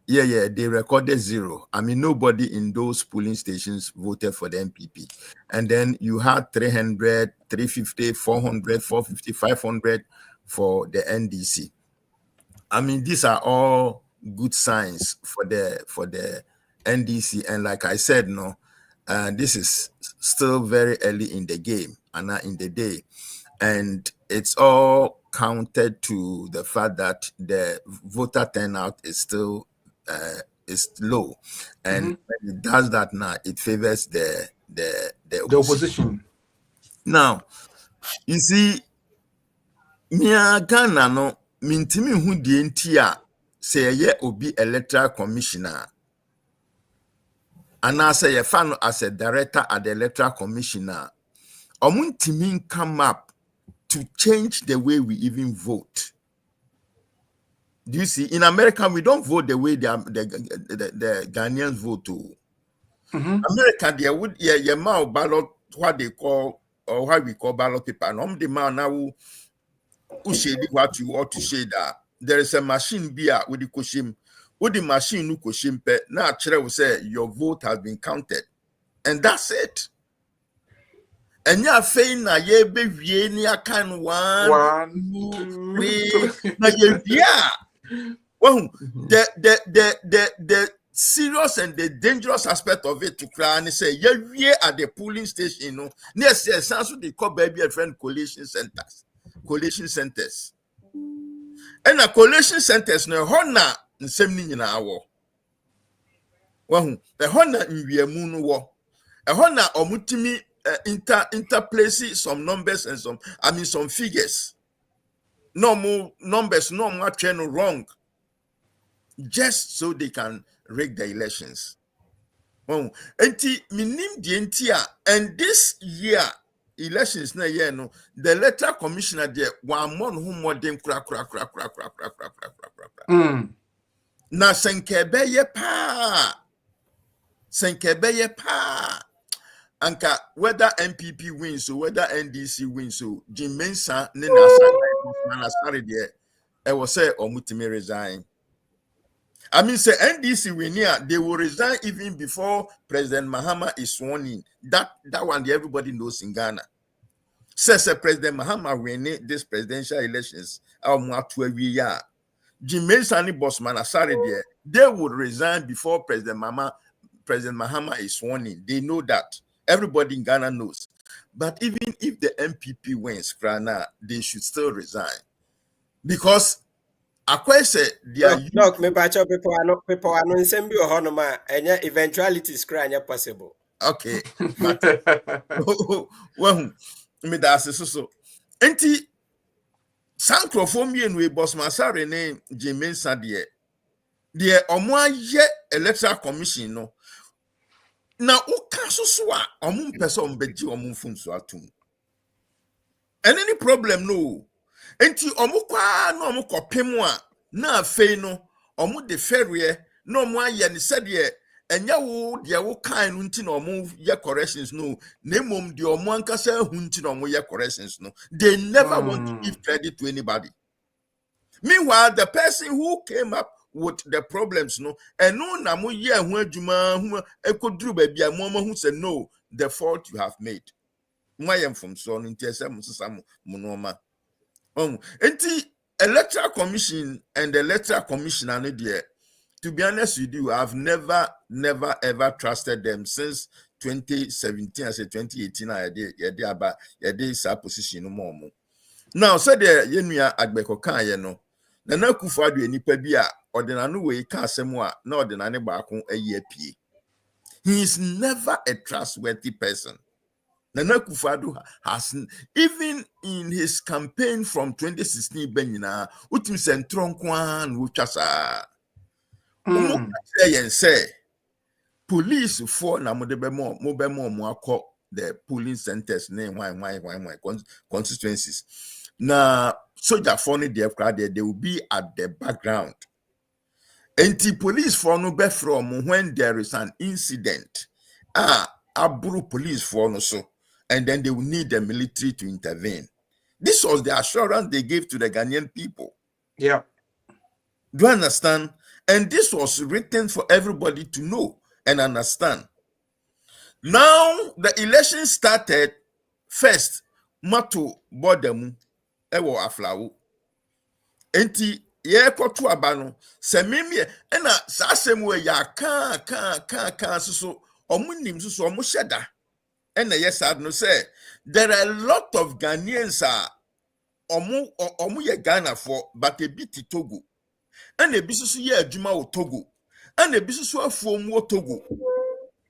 Speaker 8: Yeah, they recorded 0. I mean, nobody in those polling stations voted for the MPP. And then you had 300, 350, 400, 450, 500 for the NDC. I mean, these are all good signs for the NDC. And like I said, this is still very early in the game and not in the day. And it's all counted to the fact that the voter turnout is still is low, and when it does that now, it favors the
Speaker 7: opposition.
Speaker 8: Now, you see, Mia Ghana no mintimi hu die nti a se ye obi electoral commissioner, and I say ye fan as a director at the electoral commissioner, omuntimi come up to change the way we even vote. Do you see? In America, we don't vote the way the Ghanaians vote. America, they would ballot what they call or what we call ballot paper. And the man now who shade what you ought to shade that. There is a machine beer with the koshim. With the machine who koshim pe now will say your vote has been counted. And that's it. And you're saying na ye be ni akan 1, 2, 3 na ye well, the serious and the dangerous aspect of it to cry and say, yeah, at the polling station, next year, sounds they call baby a friend collation centers. And a collation centers, no honor in 70 in hour. Well, the honor in Viamun war, a honor or mutimi interplace some numbers and some figures. No more numbers, no more channel wrong, just so they can rig the elections. Oh, and this year elections na year no the electoral commissioner there one month who more than crack. Na senkebe ye pa. Anka whether MPP wins or whether NDC wins, so Jim Mensah I will say Omutimi resign. I mean, say NDC win here, they will resign even before President Mahama is sworn in. That one everybody knows in Ghana. Says President Mahama win this presidential elections. Jim Mensah and Bosman Asari there, they would resign before President Mahama is sworn in. They know that. Everybody in Ghana knows. But even if the MPP wins, they should still resign. Because I say
Speaker 10: look, me bacho people are no same or honoma and eventualities possible.
Speaker 8: Okay. Well, me that's so. Enti Sankro from you and boss Masare name Jim Mensah the omwa ye electoral commission no. Now, who can so person beji fun so atum. And any problem no. Enti kwa no omu kopemu a na afei no omu de ferwe no omu aye ni said ye enya wo de wo kan no nti na omu ye corrections no na mom de omu ankasa hu nti na omu ye corrections no. They never want to give credit to anybody. Meanwhile, the person who came up with the problems, no, and no, na mo ye hu adwuma hu ekoduru ba bia mo hu say no, the fault you have made. Mo yem from so nti esem sesam mo no ma. Enti electoral commission and the electoral commissioner no there. To be honest with you, I've never ever trusted them since 2017 as 2018 I did about sa position no more. Now said the yenua agbeko kan ye no. Nana Akufo-Addo enipa bi a ordinary we ka asem a na ordinary baako ayi apie. He is never a trustworthy person. Nana Akufo-Addo has, even in his campaign from 2016 benina utim sentron kwan wo twasa. Say police for na mo akọ the polling centers name why constituencies. Now soldier for the crowd they will be at the background. Enti police for no be from when there is an incident. Aburu police for no so, and then they will need the military to intervene. This was the assurance they gave to the Ghanaian people.
Speaker 7: Yeah.
Speaker 8: Do you understand? And this was written for everybody to know and understand. Now the election started first. Matu bodemu ewo aflawo. Enti ye kotu abano se mimie ena sa asem we ya kan so omunim so omu sheda. Ena yes no say there are a lot of Ghanaians omu ye Ghana for but a bit Togo. And a business ye adwuma o Togo. And a business afuom wo Togo.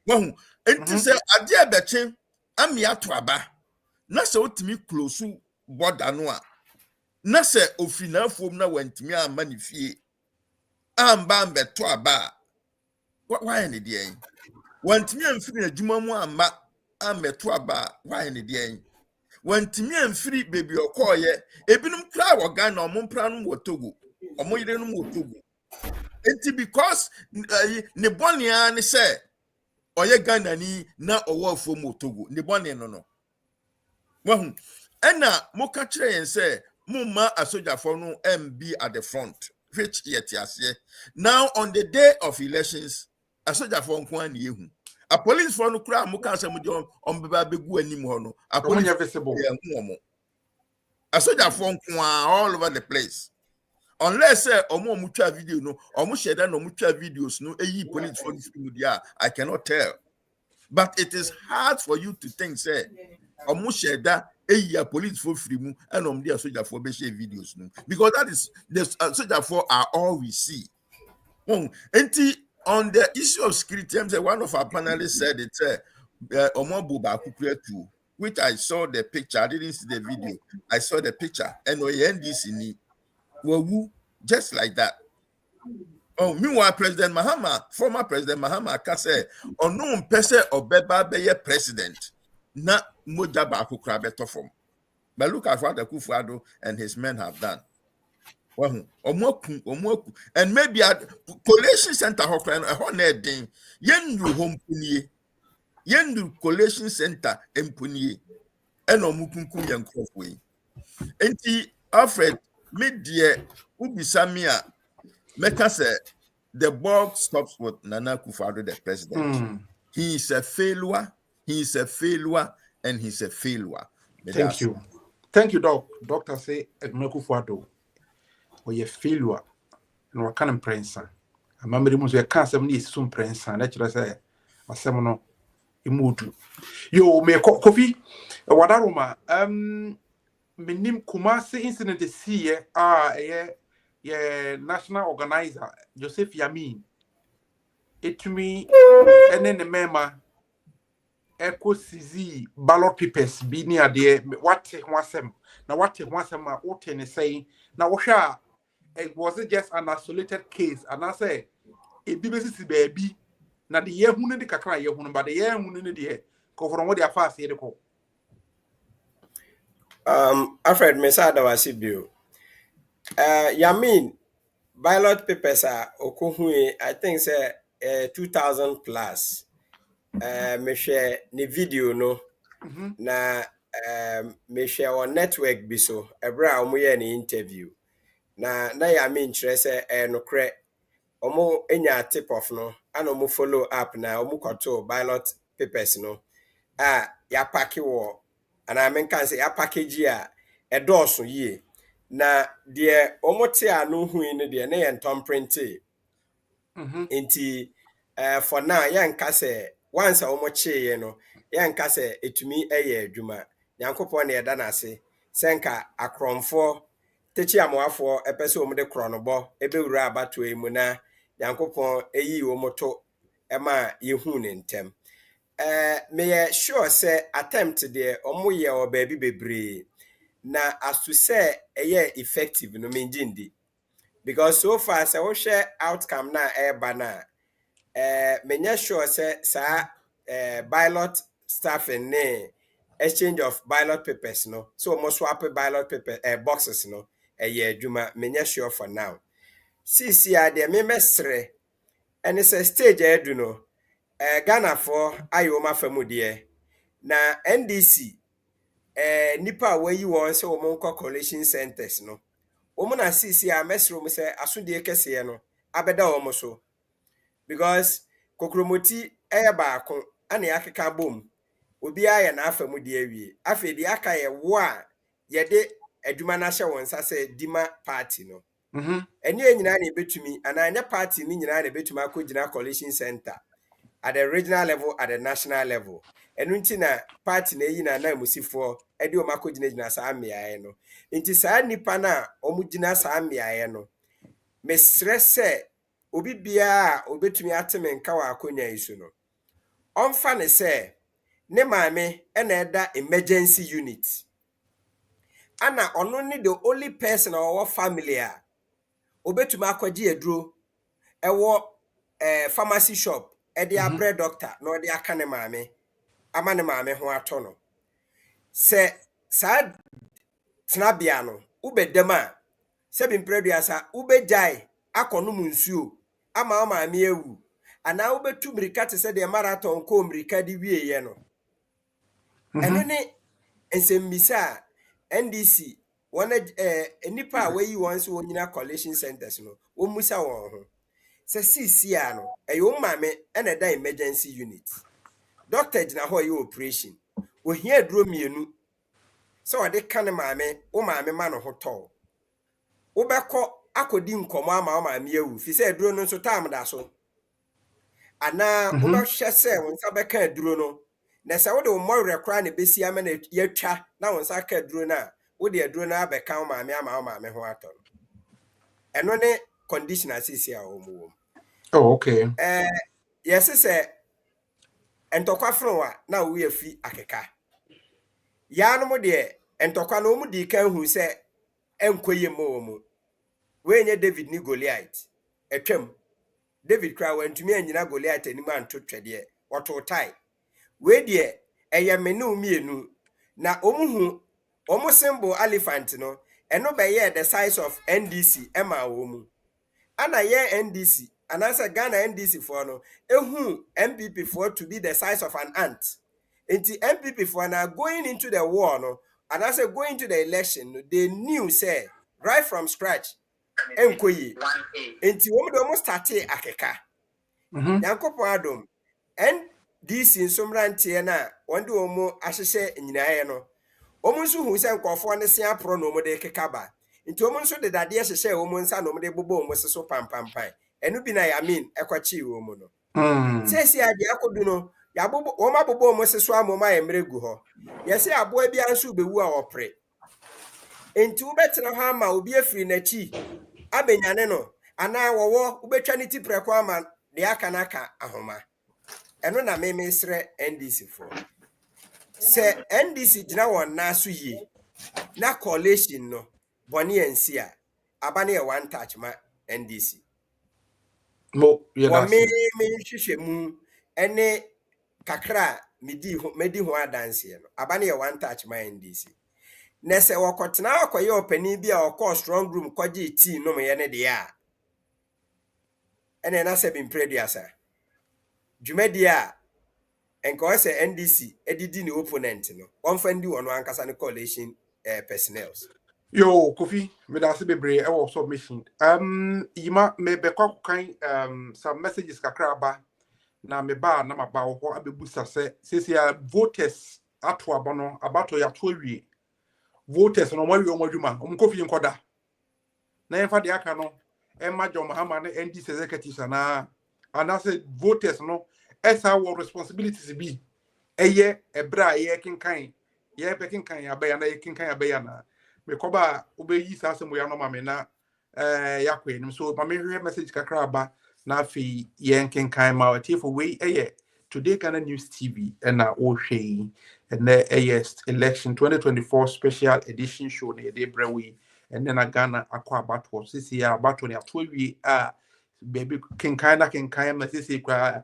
Speaker 8: Wahu enti say ade abeche ami ato aba. Na se otimi close border no a. Na se ofina afuom na wantimi amba ne fie. Amba mbeto aba. Why ne de en? Wantimi amfiri adwuma mu amba ambeto aba. Why ne de en? Wantimi amfiri baby okoye. Ebinum kra wo Ghana omompra no wo Togo. Omoyire no wo Togo. Enti because ne bonia ne say oye Ghana ni na owo afuom wo Togo. Ne bonia no. Wahu ena moka kire yen say mumma a soldier for no MB at the front which yet yase. Now on the day of elections a soldier for nko yehu a police for no kra moka say mo on beba begu anim ho no a police visible a soldier for nko all over the place unless say omo mutwa video no omo share no mutwa videos no eyi police for this media I cannot tell, but it is hard for you to think say omo share that a police for free mu and there soldier for be share videos no because that is the soldier for are all we see. Enti on the issue of security, one of our panelists said it omo buba kukure too, which I saw the picture. I didn't see the video. I saw the picture and we end this in it just like that. Meanwhile, President Mahama, former President Mahama, say, no person or beba be president. Na moja ba akukra beto form. But look at what the Akufo-Addo and his men have done. Omoku and maybe at collation center hokran a honedin yendu home punie yendu collation center empunie and omukunku yankofwe. Enti Alfred media ubisamia meka say the buck stops with Nana Akufo-Addo the president. He is a failure. He is a failure and he's a failure.
Speaker 7: Thank you. Thank you, Doc. Doctor say Akufo-Addo. Or ye failure. And what kind of prince? I remember him was a cancer is soon prince and let you say a seminal imudu. You may coffee. What aroma? Minim Kumasi incident to see national organizer Joseph Yamin. It to me and then the member. Echo CZ ballot papers be near there. What wasem now? What wasem? What can say now? Washa it wasn't just an isolated case, and I say it be baby. Now the year who need the kakra year who but the year who need the year. Go from what they are fast here.
Speaker 10: Alfred Mesada Wasibio. Yamin ballot papers are okuhui. I think say 2,000 plus. Me share ni video no na me share on network bi so ebra omo ye ni interview na Yamin kyerɛ sɛ no kre omo enya tip off no and omo follow up na omo kɔto ballot papers no ya pack wo and I mean can say ya package a ɛdɔɔso yie na de omo te anu hu ni de na yɛ ntom printe enti for now yanka sɛ once a omoche no yanka se etumi eye adwuma nyankopon na yeda na ase senka akromfo techi amoafo epese omde kronobo ebewura abato emu na nyankopon eyi omoto ema yehu ne ntem me sure say attempt de omoye obabi bebre na as to say eye effective no menjindi because so far say wo share outcome na eba na menya sure say sa ballot staff and exchange of ballot papers no so almost swap ballot paper boxes no juma menya sure for now Sisi ade me mesre ene se stage edu no Ghana for ayo ma famu de na NDC nipa wayi won se wo monko coalition centers no wo na sisi a mesro mu se asodie kese no abeda wo so because kokromoti baako ana yakeka bom obi aye na afamu de awie afa de aka ye wo a ye de adwuma na hye won sa se dima party no eni nyina na betumi ana anya party ni nyina na betumi akogina coalition center at the regional level, at the national level. And unti na party na yi na na musifo e de o makogina gina sa amia no. Nti sa nipa na omugina sa amia no. Mesre se obi bia obetumi ateme nka wa akonya isu no. Onfa ne se ne maame e na eda emergency unit. Ana ono ni the only person or family a obetumi akwaji eduro ewo pharmacy shop e a bread doctor no de aka ne maame ama ne maame ho ato no se sa tenabia no ubedem a se bi mpreduasa ubejai akonu munsuo ama maame ewu ana ubetu mirika te se de marathon ko mirika di wieye no eno ne ensembisa NDC wona enipa wayi won se wonyina coalition centers no wo musa won ho se CCA no eyo maame ena da emergency unit doctor gina ho ye operation ohia duro mienu se ode kan maame wo maame ma no ho to wo beko akodi nkomo ama wo maame awu fi se duro no so tam da so ana wo be hwe se won sa beka duro no na se wo de wo rekra na besi ama na yatwa na won sa ka duro na wo de duro na abeka wo maame ama wo maame ho ato eno ne condition asisi a wo mu.
Speaker 7: Oh, okay.
Speaker 10: Yes, sir. Entokwa frowa na wo yafi akeka. Ya no mo de entokwa no mu di kan hu se enkoye mo mu. We nye David ni Goliath. Etwam. David kra wantumi anyina Goliath ani ma nto twede. Woto tai. We de eye menu mienu na omuhu omu symbol elephant no eno be ye the size of NDC ema wo mu. Ana ye NDC and answer Ghana NDC for no ehu MPP for to be the size of an ant. Inti MPP for now going into the war no and answer going to the election they knew say right from scratch enkoyi. Inti womu do mo starte akeka. Yankopo adom NDC nsomrantie na wonde womu ahyehye nyinaye no. Omu nso hu se nkofo ne se apro no mo de kekaba. Inti omu nso de dade hyehye omu nsa no mo de bobo omu seso pampampan. Enu bi na yamin ekwachi wo mu no sesi ade akodu no ya bobo wo ma bobo mo seso amoma emregu ho yesi abo bia nso bewu a opre enti wo betena ha ma obi afiri na chi abenyane no ana wowo wo betwa ne tipreko ama de aka naka ahoma eno na memesre NDC for se NDC gina won na so yi na coalition no boni ensi a abane e one touch ma NDC
Speaker 7: mo
Speaker 10: wa me hwehwe mu ene kakra medi ho adanse no abane ye one touch my NDC nese wakotena akoye opani bi a okọ strong room kwaje tea no me ye ne de a ene na se bi mpreduasa dwumadi a enko se NDC edidi ni opponent no onfa ndi wono ankasa ne coalition personnel.
Speaker 7: Yo, Kofi, me da se bebre e wo submission. Yima me be kwa kan some messages kakra ba na me ba na maba wo ho abebusa se voters ato abono abato ya to awie. Voters no mawi omadwuma, Kofi nkoda. Na yemfa de aka no e ma John Mahama na NDC executives na anase voters no esa wo responsibilities bi eye ebra ye kinkan ye be kinkan abaya na ye kinkan abaya na mekoba ubeyi sasem ya no mame na yakwe nim so mame hwe message kakra ba na afi yen kenkan ma tifo we today Ghana News TV na o hwe na election 2024 special edition show na dey brewe and then Ghana akwa abato sisi ya abato ne atwe baby kenkan na sisi kwa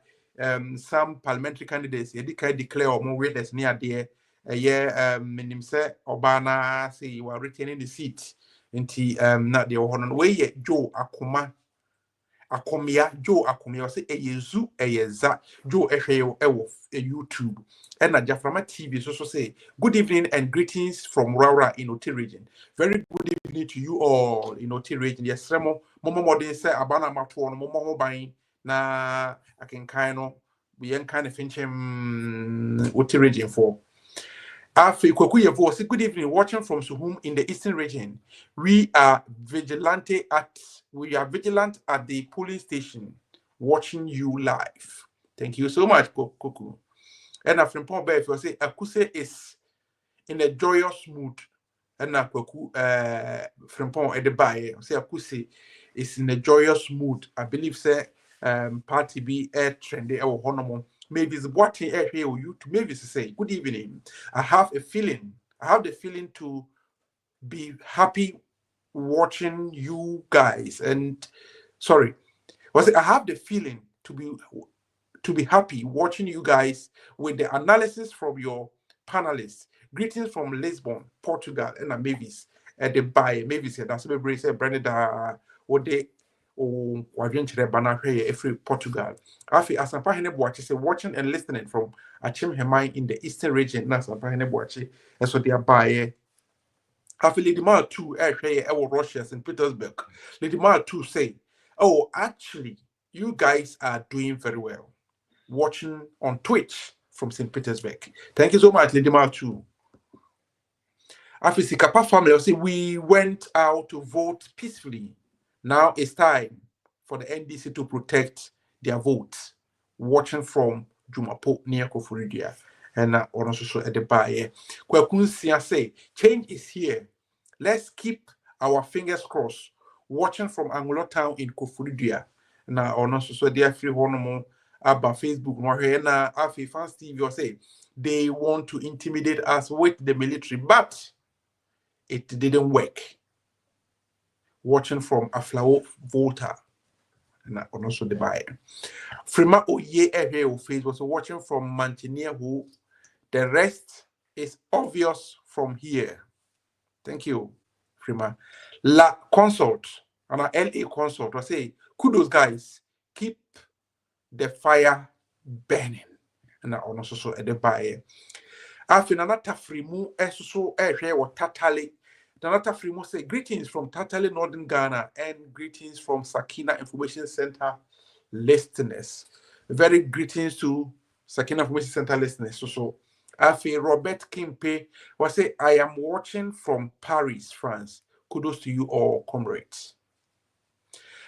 Speaker 7: some parliamentary candidates yedika declare or more winners near there minim se obana say you are retaining the seat nti na de ho no we Joe Akuma Akomia Joe Akomia say Eyezu Eyeza Joe Ehwe Ewo YouTube and Jaframa TV so say good evening and greetings from Raura in Oti region. Very good evening to you all in Oti region. Yes, Remo Momo Modern say Abana Matuan Momo Bain na I can kind of be kind of finchim Oti region for. After Kwakuyevo, say good evening, watching from Suhum in the eastern region. We are vigilant at the polling station, watching you live. Thank you so much, Koku. And after Paul Beff, you say Akuse is in a joyous mood. And now Koku from Paul at the buy, say Akuse is in a joyous mood. I believe say party be air trendy or honorable. Maybe it's watching air here or you to maybe say good evening. I have the feeling to be happy watching you guys. And sorry, I have the feeling to be happy watching you guys with the analysis from your panelists. Greetings from Lisbon, Portugal, and Mavis at the buy. Mavis said that's a very say Brenda or they. Oh, every Portugal. Afi Asampa Heneboachi say watching and listening from Achim Hemai in the eastern region. Asampa Heneboachi, and so they are by Afi Lady Mal 2 Russia, St. Petersburg. Lady Mal 2 say, oh, actually, you guys are doing very well. Watching on Twitch from St. Petersburg. Thank you so much, Lady Mal 2. Afi Sikapa family say we went out to vote peacefully. Now it's time for the NDC to protect their votes. Watching from Jumapo near Koforidua and also at the buyer. Kwakunsia say change is here. Let's keep our fingers crossed. Watching from Angulo Town in Koforidua. Now also they are free one about Facebook. Na Afi Fans TV say they want to intimidate us with the military, but it didn't work. Watching from Aflao Volta and also the buyer. Frima Oye Ehe face was watching from Mantineer who the rest is obvious from here. Thank you, Frima. La Consult and our LA Consult was say, kudos guys, keep the fire burning. And also at the buyer. After another frimu so Ehe or Tatali. Danata Frimo say greetings from Tatali Northern Ghana and greetings from Sakina Information Center listeners. Very greetings to Sakina Information Center listeners. So Afi Robert Kimpe was say I am watching from Paris, France. Kudos to you all, comrades.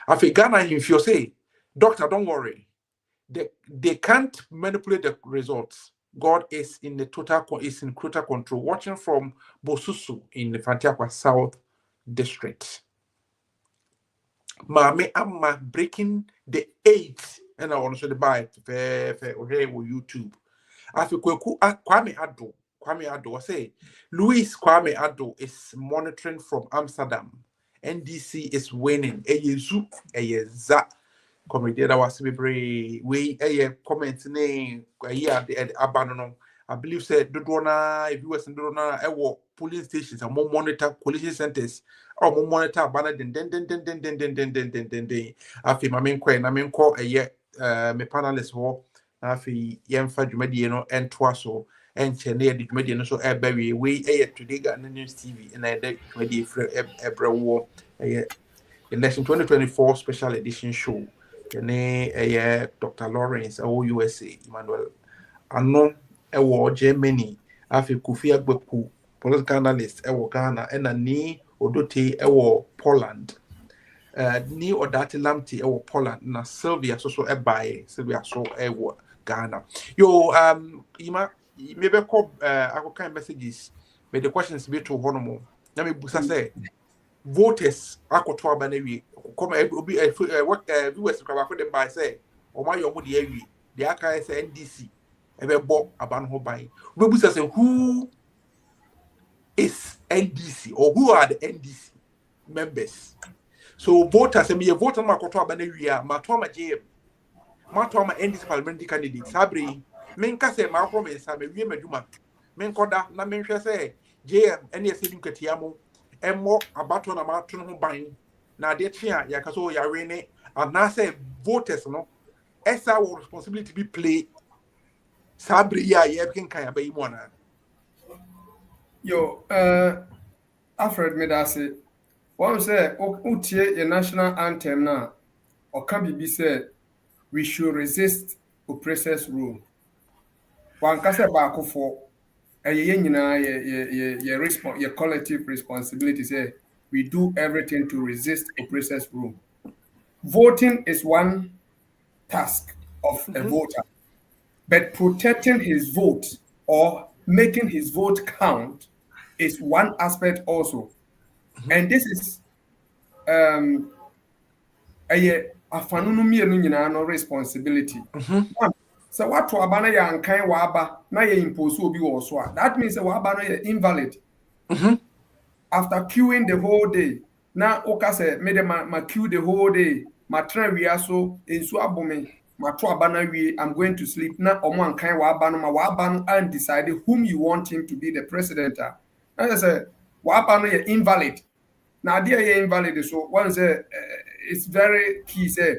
Speaker 7: Afi Ghana if you say, doctor, don't worry. They can't manipulate the results. God is in total control. Watching from Bosusu in the Fantiakwa South District. Mame Amma breaking the 8th and I also the buy YouTube. Afikweku Kwame Ado say Luis Kwame Ado is monitoring from Amsterdam. NDC is winning. Eyezu Eyeza. Comedy that was very we comment name the abandon. I believe said Dodona, if you was in Dodona, polling stations and more monitor collision centers or more monitor banner then. I feel my main queen, I mean call a year me panelists war. I feel Yemfa Jumediano and Twasso and Chennai the Jumediano so Airberry we today got the news TV and I did ready for Ebra War election 2024 special edition show. Dr. Lawrence, USA, Emmanuel, Anon, Germany, Afi Kofi Agbeku, political analyst, Ghana, and a ni Odote, Poland, ni Odati Lamti, Poland, na Sylvia, so Sylvia, so Ghana. Yo, Ima, maybe call kind messages, but the questions be to Honomo. Let me say. Voters akotwa banewi come obi what viewers kwaba for them by say o ma yo mo de awi the aka say NDC ebebo aban ho ban we busa say who is NDC or who are the NDC members. So voters say me vote ma akotwa banewi a ma to ma JM ma to ma NDC parliamentary candidate sabri men ka say ma ko me sa me wi maduma men koda na men hwe say JM NDC dukatiamo Emo abato na matun ho ban na de tia ya kaso ya rene and now say voters no esa will responsibility be play sabri ya can kaya be imona.
Speaker 9: Yo, Alfred Medase, one say, Utie, the national anthem now, or can be said, we should resist oppressors' rule. One can say back for your collective responsibility, say, we do everything to resist oppressors' rule. Voting is one task of a voter, but protecting his vote or making his vote count is one aspect also. And this is a no responsibility. So what to abana ya nkan waba na ye impose obi wo so. That means waba no ye invalid. After queuing the whole day, na oka say me de ma queue the whole day, ma try we so ensu abome, ma to abana we I'm going to sleep. Na omo nkan waba no ma waba no and decide whom you want him to be the president. Na say waba no ye invalid. Now there ye invalid so one say it's very key say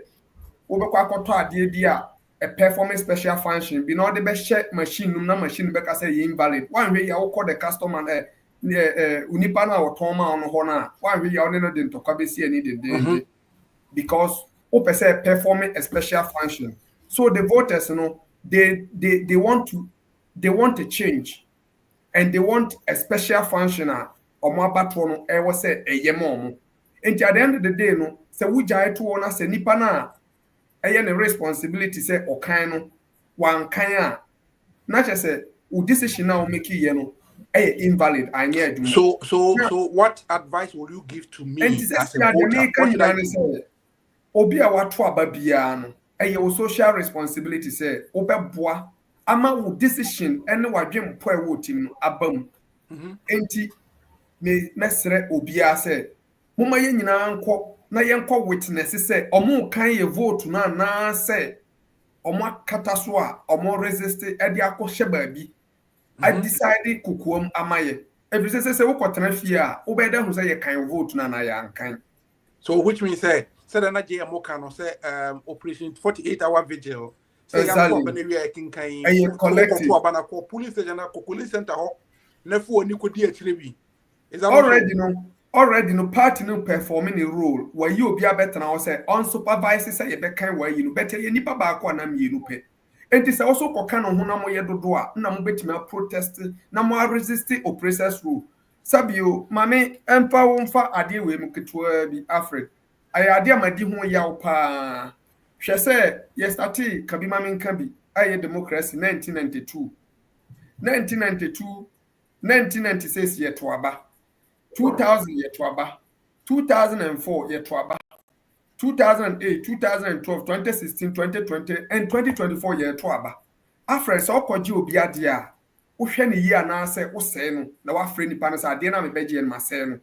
Speaker 9: obekwa koto ade bia a performance special function be no the best check machine na machine be ka say ye invalid one way ya call the customer unipa na oton ma on ho na one way ya on no de ntokwa be see any de because o say performing a special function. So the voters they want a change and they want a special functioner omo abato no e wo say eyemo. Enti at the end of the day no say wujai to wona say nipa na eye ne responsibility say okan no wan kan a na che say u decision na o make ye no invalid anya aduma.
Speaker 7: So what advice will you give to me as a voter?
Speaker 9: Obi a wato aba bia no eye o social responsibility say obeboa ama wo decision ene wadwem po e wo tim no abam. Enti me mesre obia say moma ye nyina nko na ye nko witness say omo kan ye vote na say omo akata so a omo resist e de akɔhye baabi I decide kukuom amaye every say wo kɔtena fie a wo be da hu say ye kan vote na ya nkan.
Speaker 7: So which means say na je amoka no say operation 48-hour vigil say ya ko be we can kan
Speaker 9: collective
Speaker 7: to abana ko police station na ko police center ho na fu oni ko di akire bi. Is that
Speaker 9: already no party no performing a role where you be a better now say unsupervised say you be kan where you better ye nipa ba ko na mienu pe. Enti say also ko kan ho na mo ye dodo a na mo betimi protest na mo resist oppressors rule. Sabio mame emfa wo mfa ade we mu ketwa bi Alfred. Aya ade amadi ho yaw pa. Hwe say yesterday kabi mame nka bi aye democracy 1992 1996 ye to aba 2000 ye to aba 2004 ye to aba 2008 2012 2016 2020 and 2024 ye to aba afre so okoji obi ade a wo hwe ne yi ana se wo se no na wa afre nipa no sa ade na me beje en mase no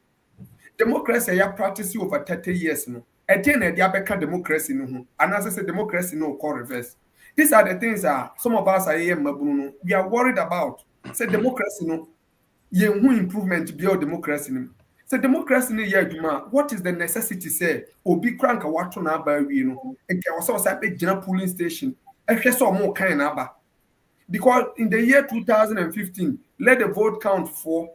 Speaker 9: democracy ya practice over 30 years no ete na dia beka democracy no ho ana se democracy no call reverse. These are the things some of us are here mabunu we are worried about. Say democracy no ye who improvement build democracy no. Say democracy no ye aduma what is the necessity say obi crank wato na aba wi no enke wo say be gina polling station ehwe so mo kan na aba because in the year 2015 let the vote count for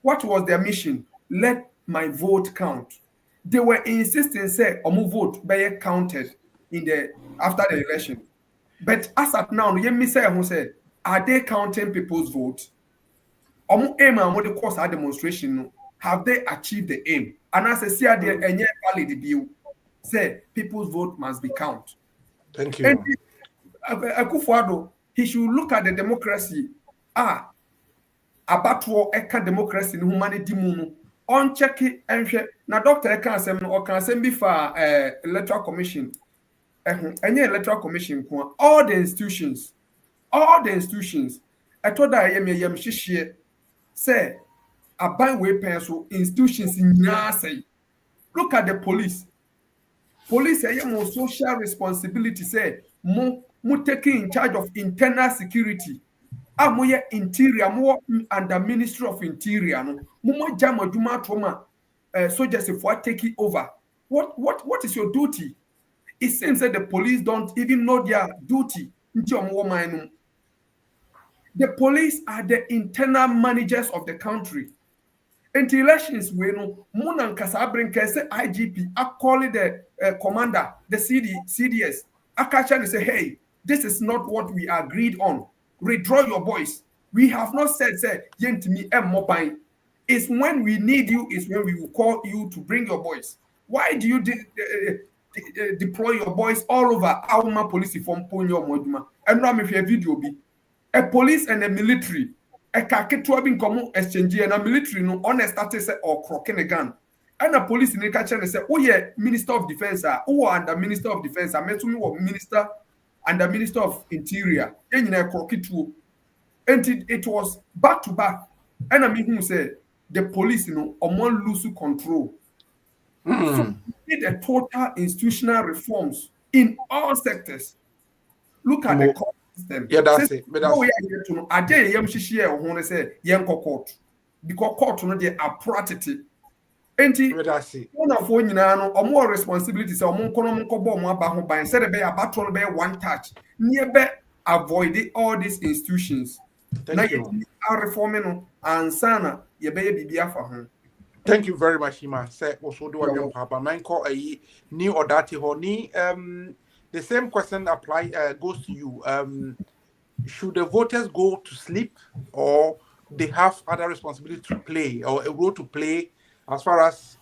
Speaker 9: what was their mission? Let my vote count. They were insisting say omo vote be counted in the after the election. But as at now, you me say who said, are they counting people's votes? Omo aim and what the cause our demonstration no? Have they achieved the aim? And as I see there any valid view, say people's vote must be counted.
Speaker 7: Thank you.
Speaker 9: And Akufo-Addo, he should look at the democracy. Abatwo eka democracy no humanity mu on check enhwe na doctor eka asem no o kan asem bi fa electoral commission electoral commission ko all the institutions etoda yem hihie say aban we pen so institutions nyina say look at the police mo social responsibility say mo taking in charge of internal security. Amoye interior mo under Ministry of Interior no mo jam aduma to ma soldiers for take over. What is your duty? it seems that the police don't even know their duty. The police are the internal managers of the country. In the elections, we know Munan Kasabrin say IGP, I call it the commander, the CDS. I catch and say, hey, this is not what we agreed on. Withdraw your voice. We have not said, Yentimi M mobile. It's when we need you, is when we will call you to bring your voice. Why do you deploy your voice all over our police from Ponyo Moduma? And now if your video be a police and a military. A kaketwa bin komo exchange and a military no honest status or crocking a gun. And a police in the kitchen and say, oh yeah, Minister of Defense, who are under Minister of Defense, I met me what Minister and the Minister of Interior. Then you crockett too. And it was back to back. And I mean who said the police, among loose control. So we need a total institutional reforms in all sectors. Look at the court system.
Speaker 7: Yeah, that's it.
Speaker 9: I dare yam shishia or say yanko court because court no they are practically. And one of or more responsibilities or more kono by instead of be a battle be one touch. Nearby avoid all these institutions. Thank you. Are reforming and sana ye baby be for him.
Speaker 7: Thank you very much, Hima. Say also do a papa. Mine call a new or dati honey. The same question goes to you. Should the voters go to sleep, or they have other responsibility to play, or a role to play as far as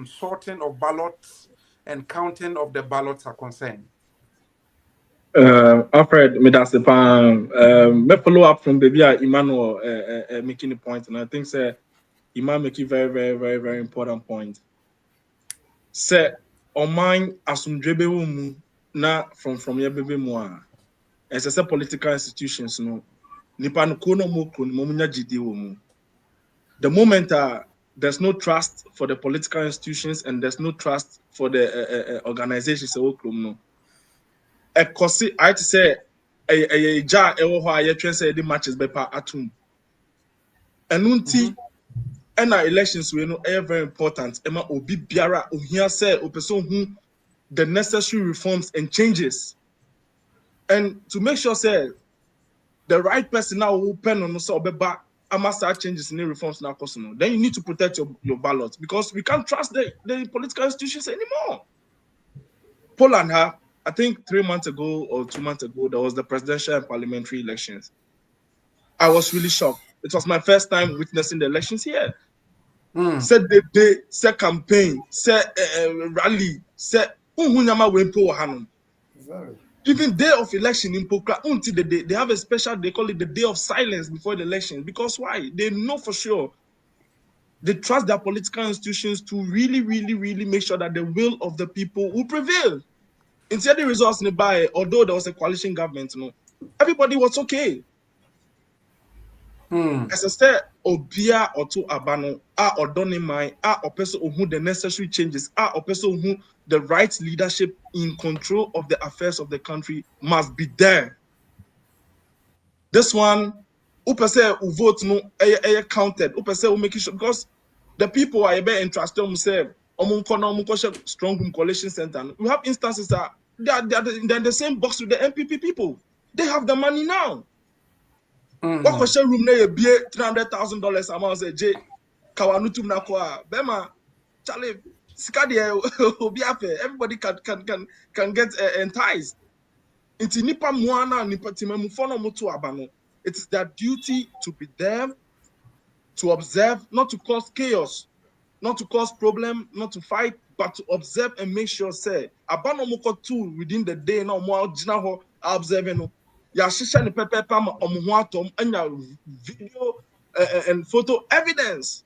Speaker 7: sorting of ballots and counting of the ballots are concerned?
Speaker 12: Alfred, me follow up from baby Emmanuel making a point, and I think Imam make a very, very, very, very important point. Say, Oman asumdrebe umu na from your baby moa. As I said, political institutions no. Nipa no kono mo munya jidi umu. The moment there's no trust for the political institutions and there's no trust for the organizations no. Ekosi I to say a ja ewo ho aye twen say the matches bepa atum. Enunti and our elections we know are very important. Emma obi biara ohia say opeso hu the necessary reforms and changes. And to make sure say the right person now will pen on so obeba ama start changes in the reforms now no. Then you need to protect your ballot because we can't trust the political institutions anymore. Poland I think 3 months ago or 2 months ago there was the presidential and parliamentary elections. I was really shocked. It was my first time witnessing the elections here. Said the day, said campaign, said rally, said even day of election in Pokra, until the day they have a special, they call it the day of silence before the election. Because why? They know for sure. They trust their political institutions to really, really, really make sure that the will of the people will prevail. Instead, the results nearby, although there was a coalition government, everybody was okay. As I said, Obia or to Abano, or Donimai, or person who the necessary changes, or person who the right leadership in control of the affairs of the country must be there. This one, upese who vote no counted, upese who make sure because the people are able entrusted themselves. Strong coalition center. We have instances that they're in the same box with the MPP people. They have the money now. What for share room na be $300,000 amount say J Kawanutum na kwa Bema Charlie Sikadi Obiafe everybody can get enticed. Inti nipa muana nipa timemu fono mutu abano. It is their duty to be there to observe, not to cause chaos, not to cause problem, not to fight, but to observe and make sure say abano moko too within the day no mo jina ho observe no. Ya shisha ni pepe pam omuhuatom anya video and photo evidence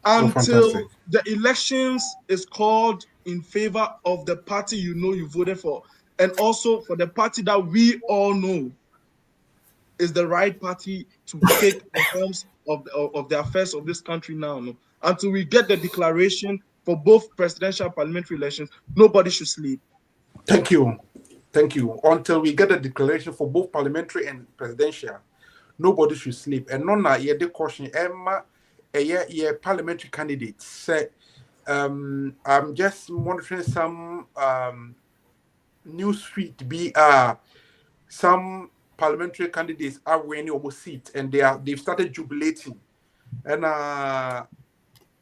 Speaker 12: until the elections is called in favor of the party you voted for, and also for the party that we all know is the right party to take the helms of the affairs of this country now. Until we get the declaration for both presidential and parliamentary elections, nobody should sleep.
Speaker 7: Thank you. Thank you. Until we get a declaration for both parliamentary and presidential, nobody should sleep. And none ye de caution Emma a parliamentary candidate say I'm just monitoring some news feed. Some parliamentary candidates are winning almost seat, and they've started jubilating. And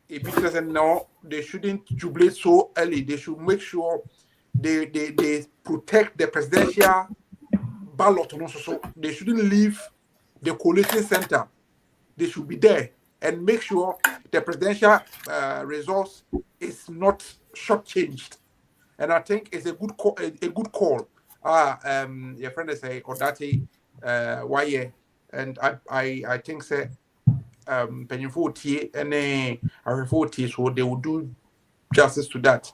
Speaker 7: if it doesn't know, they shouldn't jubilate so early. They should make sure they protect the presidential ballot. And also, so they shouldn't leave the coalition center. They should be there and make sure the presidential results is not shortchanged. And I think it's a good call. A good call. Your friend is a Odati why, and I think say Pennyfo T and a so they will do justice to that.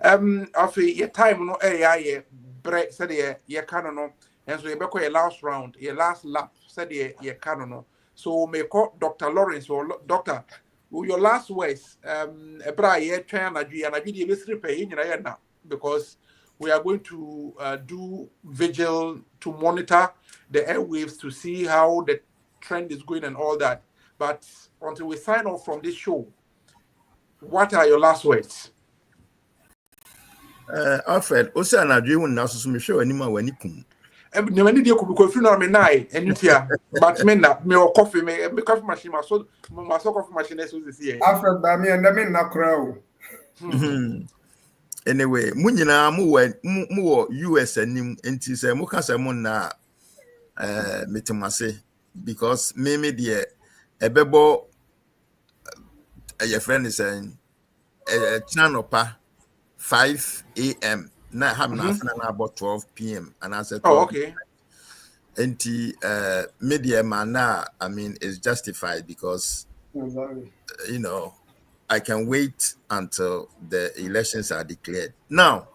Speaker 7: After your time no area break said ye canon, and so you back your last round, your last lap said ye canon. So may call Dr. Lawrence or Doctor. Your last words, because we are going to do vigil to monitor the airwaves to see how the trend is going and all that. But until we sign off from this show, what are your last words?
Speaker 8: Alfred, also an adrenaline now, so me show anymore when you come.
Speaker 7: Never need you could be confused me night and you hear, but men that me or coffee, me coffee machine, my coffee machine is this year.
Speaker 9: Alfred, by me and the men not crow.
Speaker 8: Anyway, munyina mu US anim enti se mu kasa mu na metemase because me de ebebo your friend is saying chanopa 5 a.m. na have na about 12 p.m. and I said,
Speaker 7: oh, okay.
Speaker 8: Enti media man I mean is justified because you know I can wait until the elections are declared. Now,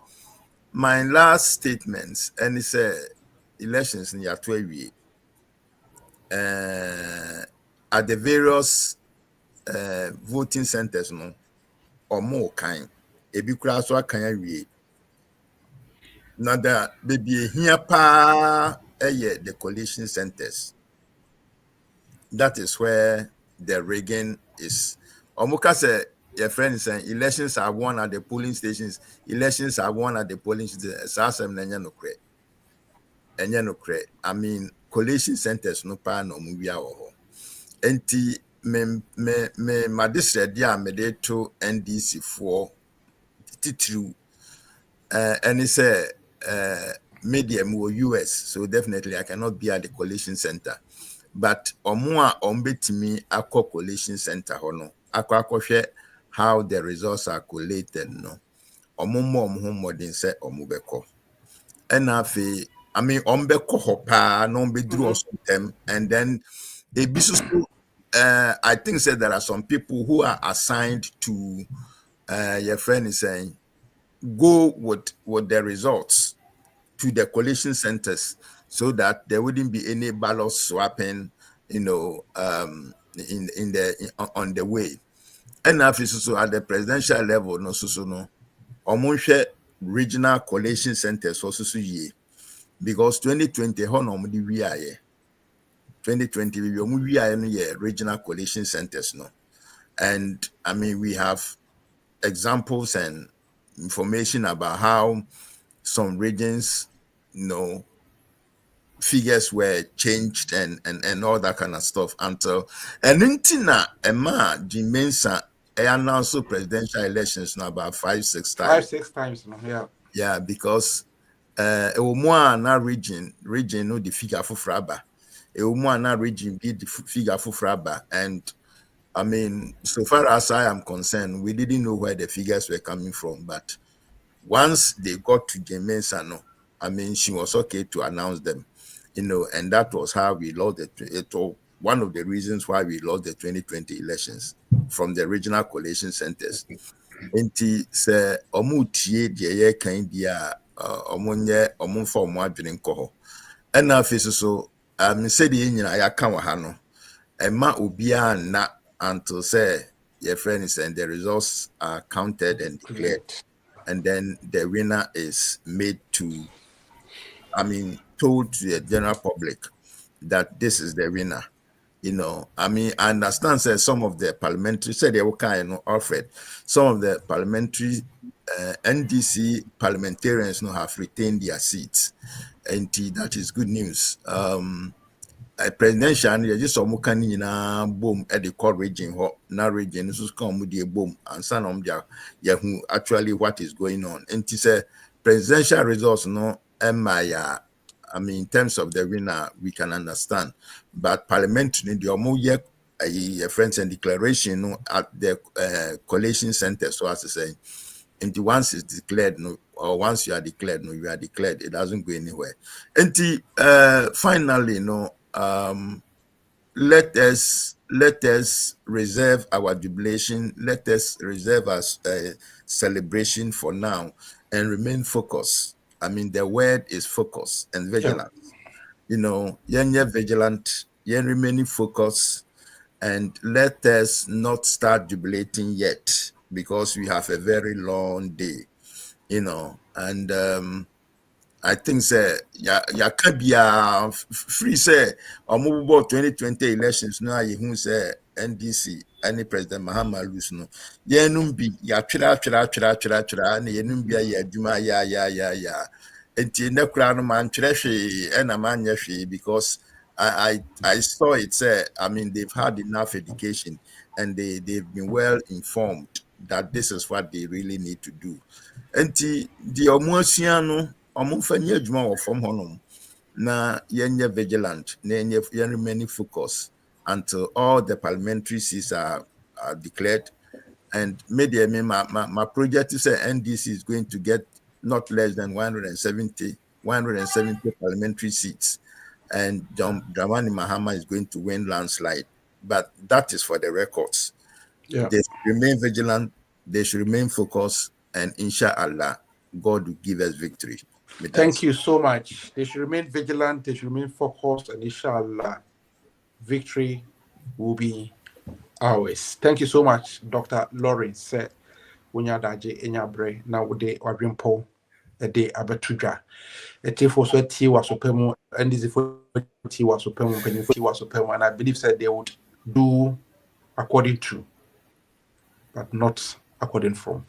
Speaker 8: my last statements, and it's elections in year 12 at the various voting centers, no, or more kind. Ebi kura so akanya wie. Now that baby here pa the coalition centers. That is where the rigging is. Omuka said, your friend is saying elections are won at the polling stations. Elections are won at the polling stations. I mean, coalition centers no pa no mubia wo. Enti me madisre dia me de to NDC for titru and it's media more US, so definitely I cannot be at the coalition center. But omwa ombetimi akọ coalition center hono akọ how the results are collated no omo modern say omubeko enafe I mean ombeko hopa no bedru them and then I think said there are some people who are assigned to your friend is saying go with the results to the coalition centers so that there wouldn't be any ballot swapping, you know, on the way. And now, so at the presidential level, no, omushe regional coalition centers also ye because 2020 we are 2020 we are regional coalition centers no, and I mean we have examples and information about how some regions, you know, figures were changed and all that kind of stuff until and intina ema dimensa announced presidential elections now about 5-6 times.
Speaker 7: 5-6 times now, yeah.
Speaker 8: Yeah, because na region no the figure for fraba. Na region be the figure for fraba. And I mean, so far as I am concerned, we didn't know where the figures were coming from, but once they got to Jemensa, no, I mean, she was okay to announce them, you know, and that was how we lost one of the reasons why we lost the 2020 elections from the regional coalition centers. Enti se omutie de kan dia omunye omunfa omu adwene nko and na face so said the nyina ya kan wa ha no ema obia na until say your friends and the results are counted and declared. And then the winner is made to, I mean, told to the general public that this is the winner. You know, I mean, I understand that some of the parliamentary, said they were kind of Alfred, some of the parliamentary NDC parliamentarians have retained their seats. And that is good news. Presidential, you just saw Mukani in a boom at the court region, now region, this is come with the boom, and some of them, who actually what is going on. And it's a presidential results, no, I mean, in terms of the winner, we can understand. But parliamentary, the Omoye, friends and declaration at the collation center, so as to say, and once it's declared, no, or once you are declared, no, you are declared, it doesn't go anywhere. And finally, no, let us reserve our jubilation, let us reserve our celebration for now and remain focused. I mean, the word is focus and vigilance. Yeah. You know, you're vigilant, you're remaining focused, and let us not start jubilating yet, because we have a very long day, you know. And I think say ya can be free say or move 2020 elections now you say NDC any President Mahama lose no yenum bi ya twira na yenum bi ya adwuma ya enti na kura no man twira hwe na man nya hwe, because I saw it say, I mean, they've had enough education and they've been well informed that this is what they really need to do. Enti the omuasiano omufanya adwuma wo from honum na yenye vigilant na yenye remaining focus until all the parliamentary seats are declared. And maybe my project is NDC is going to get not less than 170 parliamentary seats, and Dramani Mahama is going to win landslide. But that is for the records. Yeah. They should remain vigilant, they should remain focused, and inshallah, God will give us victory.
Speaker 7: Thank you so much. They should remain vigilant, they should remain focused, and inshallah, victory will be ours. Thank you so much, Dr. Lawrence. Wunyadaje Enyabre, now de Wadrimpo, a day Abatudra. A tifo so tea was opemo, and this for tea was opemo, and tea was opemo, and I believe that they would do according to, but not according from.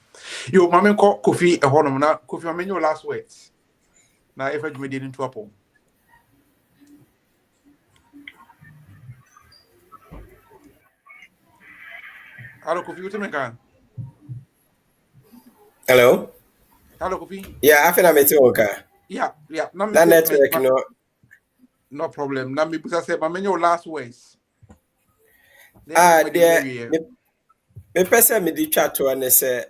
Speaker 7: You, Mamma call Kofi a honor now. Kofi, I mean your last words. Now, if I made it into a poem. Hello, Kofi, what do you mean?
Speaker 10: Hello?
Speaker 7: Hello, Kofi?
Speaker 10: Yeah, I feel I'm okay.
Speaker 7: Yeah.
Speaker 10: No, that network,
Speaker 7: no problem. Now, because I said, Mamma, your last words.
Speaker 10: Me person me di chat to and say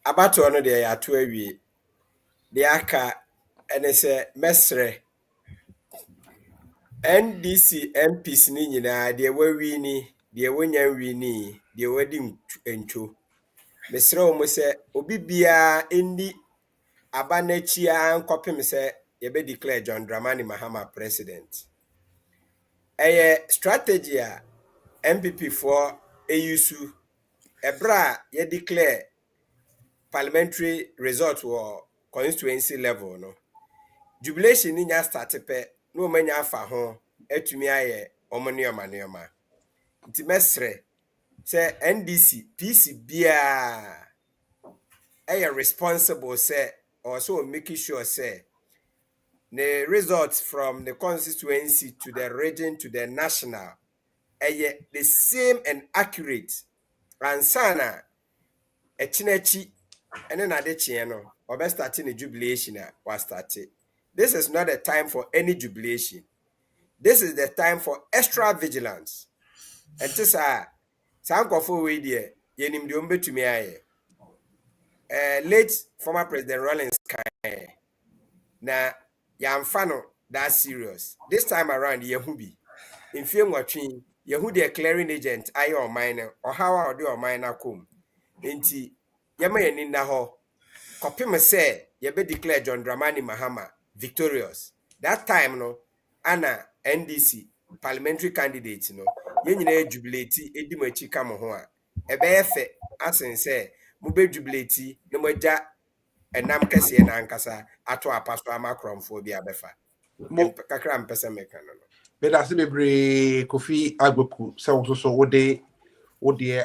Speaker 10: about one of the at we the aka and say mesre NDC MPs ni nyina de we ni de wonya wi ni de wadi encho mesre o mo say obi bia endi abanachi an kopim say ye be declare John Dramani Mahama president. Strategy MPP for AUSU ebra ye declare parliamentary result or constituency level no jubilation ni nya start pe no manya afa ho atumi aye omonioma nti mesre say NDC PC bia responsible say also making sure say the results from the constituency to the region to the national the same and accurate. Ransana Echinachi and another channel or best starting a jubilation was started. This is not a time for any jubilation. This is the time for extra vigilance. And this Sankofu way there, Yenim Dumbe to me. Late former President Rawlings na Yamfano that's serious. This time around Yahubi. In film watching Yahudi a clearing agent, I or minor, or how I do a minor come. Inti Yamayan in the hall. Copima say, Yabe declare John Dramani Mahama victorious. That time, no, Anna NDC parliamentary candidates, no, Yenine jubilati, Edimachi Kamohua. Ebefe, asin say, Mube jubilati, no moja, and Namkasi and Ankasa, Atwa Pastor Macron for the Abefa. Kakram Pesamekano.
Speaker 7: But I say bebre Kofi Agboku say so wode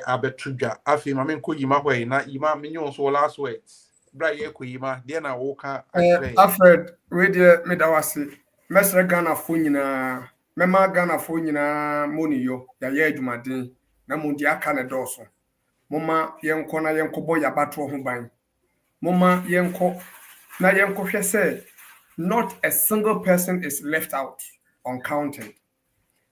Speaker 7: abetudwa afi ma men ko yima hwe na yima menyo so last words bra ye ko yima de na wo ka akire
Speaker 9: Alfred we de me da wase mesre Ghana fo nyina mema Ghana fo nyina moniyo ya ye adwumaden na mo di aka ne doso moma yenko na yenko boy abato ho ban moma yenko na yenko hwe say not a single person is left out uncounted.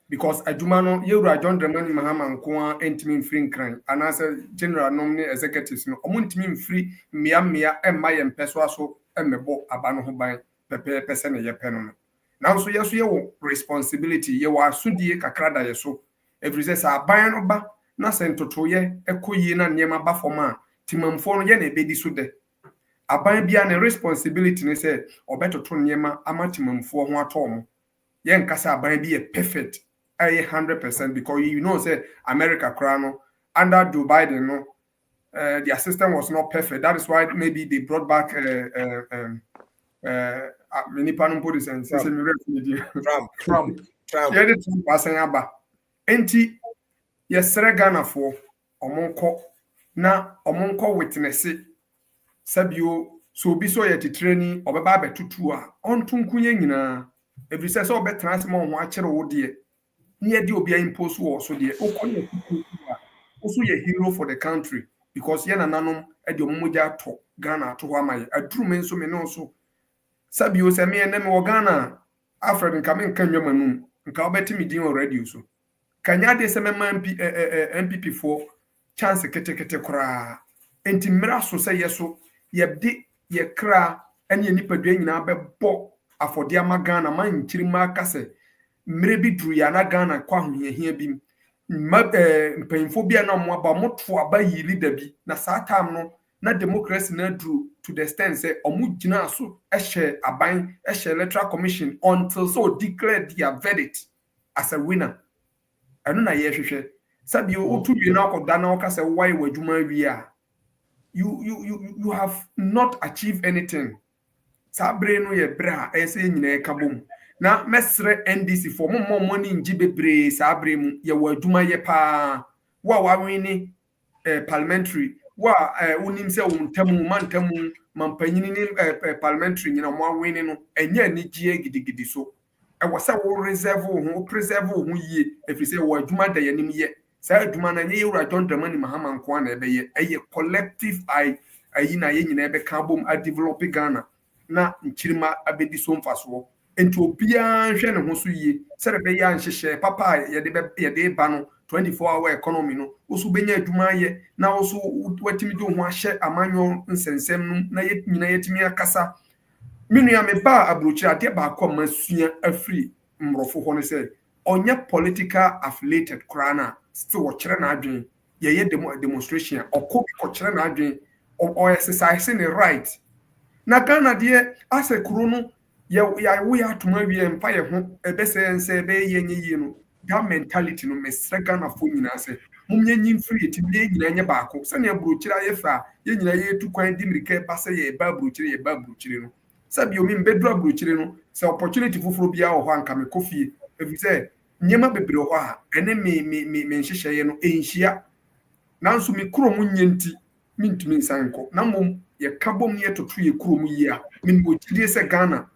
Speaker 9: Because Adumano, Yura John Dramani Mahama and Kwa Entimin Free Crime, and as a general nominee executives, no, Omuntimin free, Mia, and my and Peswaso, and Mebo, Abano by Pepe Pesene Yapenon. Now, so yes, your responsibility, you are Sudi Kakrada Yeso. Every says a Bayanoba, Nasen Totoye, a Kuyina Niema Bafoma, Timon Fono Yene Bedi Sude. A Bayan a responsibility, say, or better to Niema, Amatimum for one tom. Yen Casa be a perfect. 100% because you know say America crown under Joe Biden no their system was not perfect. That is why maybe they brought back many panel police and Trump. Yeah, the Trump passing aba. Enti yesere Ghana for omonko na omonko witness sabio so bi so yet training obeba betutu a ontunkunye nyina every say so betra se mo ho akere wo de near the Obia impose war so the also a hero for the country because Yana Nanum at your Muja to Ghana to Wamai, a true men so men also. Sabio Sami and them or Ghana, Alfred and coming Kanyamanum, and Calbeti me already so. Kanyade Semen MPP for chance a kete kra. And Timraso say yes so ye di ye cra and ye nipper drain in our bo for dear Magana, mine Chirima Casse. Maybe Driana Ghana kwa here bim painphobia no more about motfo aba yi leader bi na saa time no na democracy na drew to the extent say omugina so ehye aban ehye electoral commission until so declared their verdict as a winner anu na ye hwehwe sabi o tu bi na akoda na oka say why wadwuma wi a you have not achieved anything sabre no ye bra ese nyina e kabom na mesre NDC for mo money nji bebre sabre mu ye wadwuma ye pa wa wini parliamentary wa unim se wontamu mantamu mampanyini ni parliamentary nyina mo wini no enye ni gie gidigidi so e wo se wo reserve ho preserve ho yie efise wadwuma da yanim ye sa adwuma na ye Ewura John Dramani Mahama nko na ebe ye eye collective ayi na ye nyina ebe ka bom a develop Ghana na nchirima abedi so mfaso enti obia hwe ne ho so yie sere be ya nhyehyɛ papa ye de ba no 24-hour economy no osu benya adwuma ye na osu watimi do ho ahye amanyo nsensem no na ye nyina yetimi akasa minu ya me ba abrochi ade ba akọ masua afri mrofo ho ne se onye political affiliated krana still wo kire na adwen ye demonstration okọ bi ko kire na adwen o exercise ne right na Ghana de ase kuro no we atuma wi empire ho ebese ense be yenye no that mentality no mesre Ghana fo nyina se mumye nyim free ti bi nyina nye baako se ne abrochira ye fa ye nyina ye tu kwan di mirike ba se ye ba abrochire no sabi omi mbedru abrochire no se opportunity foforo bia ho anka me kofie efi se nyema bebre ho a ene me nhyehyeye no enhia nanso me kuro mu nyenti mintumi nsanko na mom ye kabom ye totu ye kuro mu yi a me botire se Ghana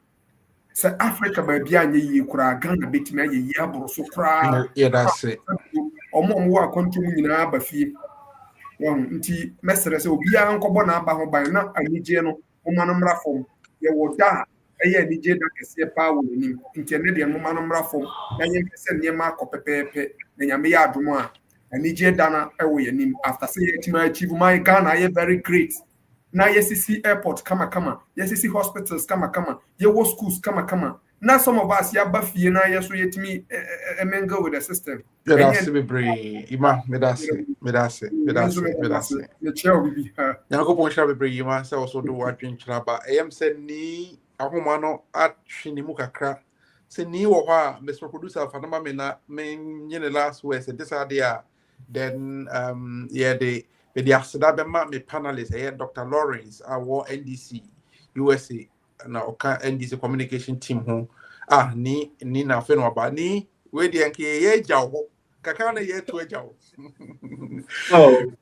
Speaker 9: se Africa ba bia anye yi kura Ghana betimi aye yi aboro so kura
Speaker 7: ye da se
Speaker 9: omo wa kontu mu nyina aba fie nti mesere se obi a nkobo na aba ho ban na anije no omano mra fom ye woda eye anije da kese pa wo ni nti ene de omano mra fom na ye kese ne ma kopepepe na nyame ya adomo a anije da na ewo ye nim after say ye tima achieve my Ghana ye very great na yesisi airport kama yesisi hospitals kama ye wo schools kama na some of us ya ba fie na yeso yetimi emengo with the system
Speaker 7: that's be brave ima medase the
Speaker 9: chair bibi ha
Speaker 7: yanko pon sha be brave ima se also do wadwen kira ba am se ni ahoma no atwe mu kakra se ni wo ho a Mr. Producer fanama me na men nyene last words this idea then yeah the asida be ma me panelist Dr. Lawrence our NDC USA na oka NDC communication team ho ni na fe no ba ni we the anke ye jaw kaka na ye to jaw.
Speaker 12: Oh,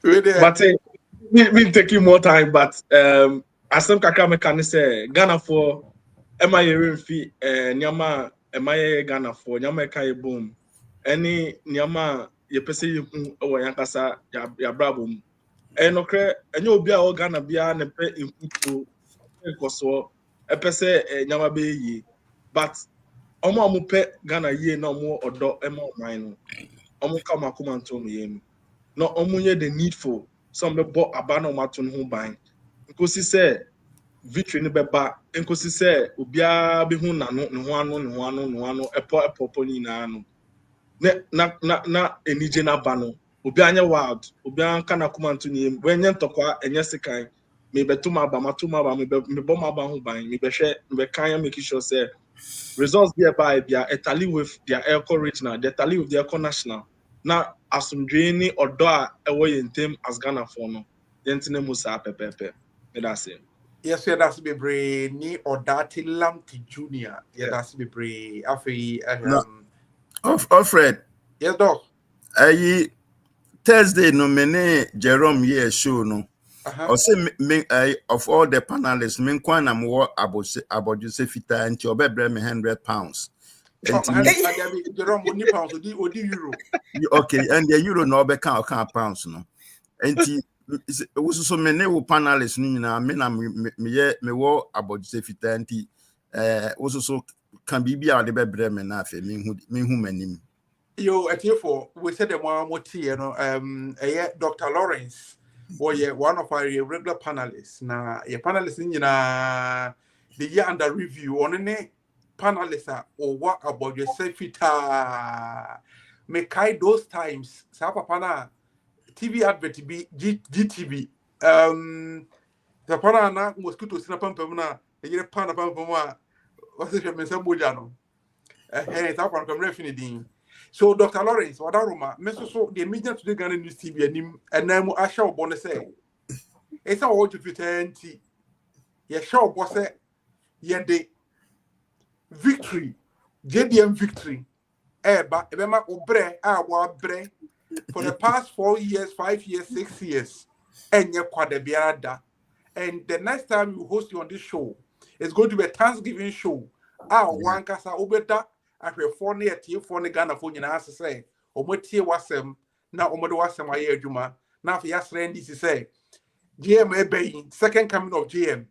Speaker 12: but me taking more time, but as some kaka me can say Ghana for MIA fee nyama MIA Ghana for nyama kai boom any nyama ye pese you or yankasa ya brabum no cre enye obi a Ghana bia ne pe input koso e pese nyama be yi but omo amupe Ghana ye na omo odo ema oman no omo ka makoma ntom ye no omo ye the needful some be bo abana omato no ban nkosi say victory ni beba nkosi say obia be hu na no ne ho ano epo ni na no na enije na ba no obi anya wild obi anka na kuma nto ni wenye ntokwa enye sekan me betuma ba me bo ma ba ho ban me be hwe me kan make sure say results thereby bia etally with their Elco regional they tally with their Elco national na asumdwe ni odo a ewo yentem as Ghana for no yentine musa pepepe me da say
Speaker 7: yes that's be brave ni Odati Lamti Junior that's be brave afi
Speaker 8: Alfred
Speaker 7: yes doc
Speaker 8: Thursday no mene Jerome here show no or say of all the panelists me kwan am wo aboduse fita nti obebre me £100
Speaker 7: Jerome oni pounds odi euro
Speaker 8: okay and the euro no be kan pounds no nti wo so mene wo panelists no nyina me na me wo aboduse fita nti wo so kan bibia de bebre me na afa me hu manim.
Speaker 7: Yo, at here for we said the one more tea, Dr. Lawrence, or one of our regular panelists. Now, your panelists in the year under review on any panelists or what about your safety? Make those times, Sapapana TV advert be GTV. The pana mosquito sinapampa, a year panapampa, what's it, Mr. Bujano? It's up on community. So, Dr. Lawrence, what aroma, Mr. the media today Ghana News TV and then I shall bonus say. It's a word to pretend. Ye shall boss it. Ye de victory, JDM victory. But Ebema Obre, our bre for the past 4 years, 5 years, 6 years, and ye quadebiada. And the next time you host you on this show, it's going to be a Thanksgiving show. One casa obeda. After 4 years, for the Ghana phone, and answer say, or what tier was them now, or what was some year Juma. Now, for yes, Randy to say, GM obeying second coming of GM.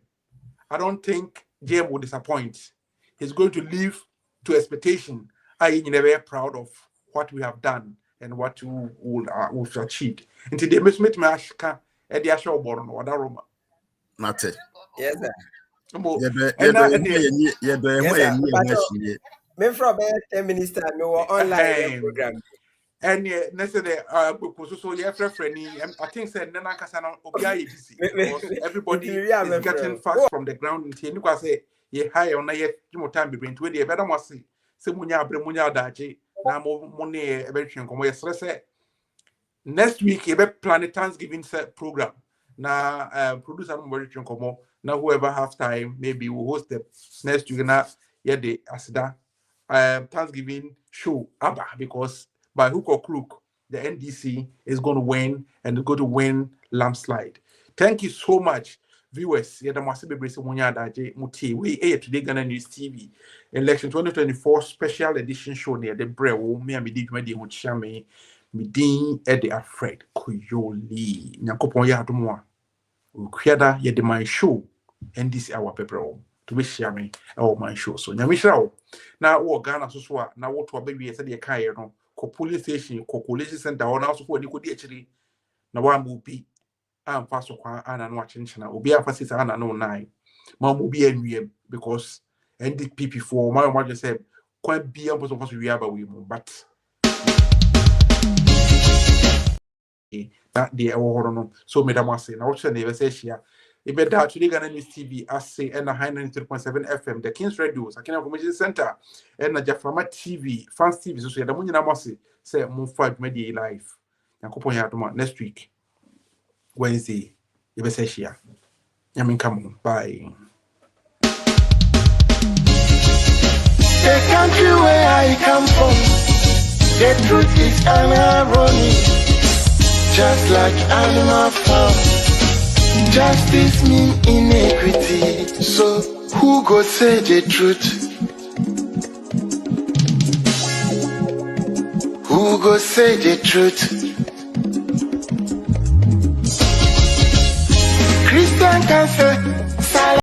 Speaker 7: I don't think GM will disappoint. He's going to live to expectation. I am very proud of what we have done and what we will achieve. Until they miss me, Mashka, and the Asha Born or Daroma.
Speaker 8: Mate.
Speaker 10: Yes, sir. Me from 10 minutes time, we were online program.
Speaker 7: And yesterday, so yeah, I think said Nana Kasana Obiai everybody is getting facts from the ground. And you can say, ye high on a more time between 20 better must see. Semunya Bremunya Daji, now money eventually come where next week, you plan Thanksgiving program. Now, producer Morichun now whoever have time, maybe we'll host the next week. Yeah, the Asida. Thanksgiving show because by hook or crook the NDC is going to win and going to win landslide. Thank you so much, viewers. Yeah, the massive we today Ghana News TV election 2024 special edition show near the brew. Me and me did with Shame me Eddie Alfred Koyoli. Nyakopon ya adomwa. Ukuyada ye de my show NDC our paper to be sharing our my show. So nyamisha now what Ghana so now what to baby said the car no ko police station ko police center or now so for the could actually now one will be am pass kwa ana no chinchina obi afasi sa ana no nine ma mo bi anwie because NDP for my just say quite be am supposed to we aba we but that the no so madam was say now what say say share If that today Ghana News TV, I say, and a 93.7 FM, the King's Radio, Sakina Information Center, and a Jaframa TV, Fans TV, so the Munina Masi, say, move 5 media live. Nakoponya next week, Wednesday, if I say, share. Yamin, come on, bye.
Speaker 1: country where I come from, the truth is an irony. Just like animal farm, justice mean inequity. So who go say the truth? Who go say the truth? Christian can say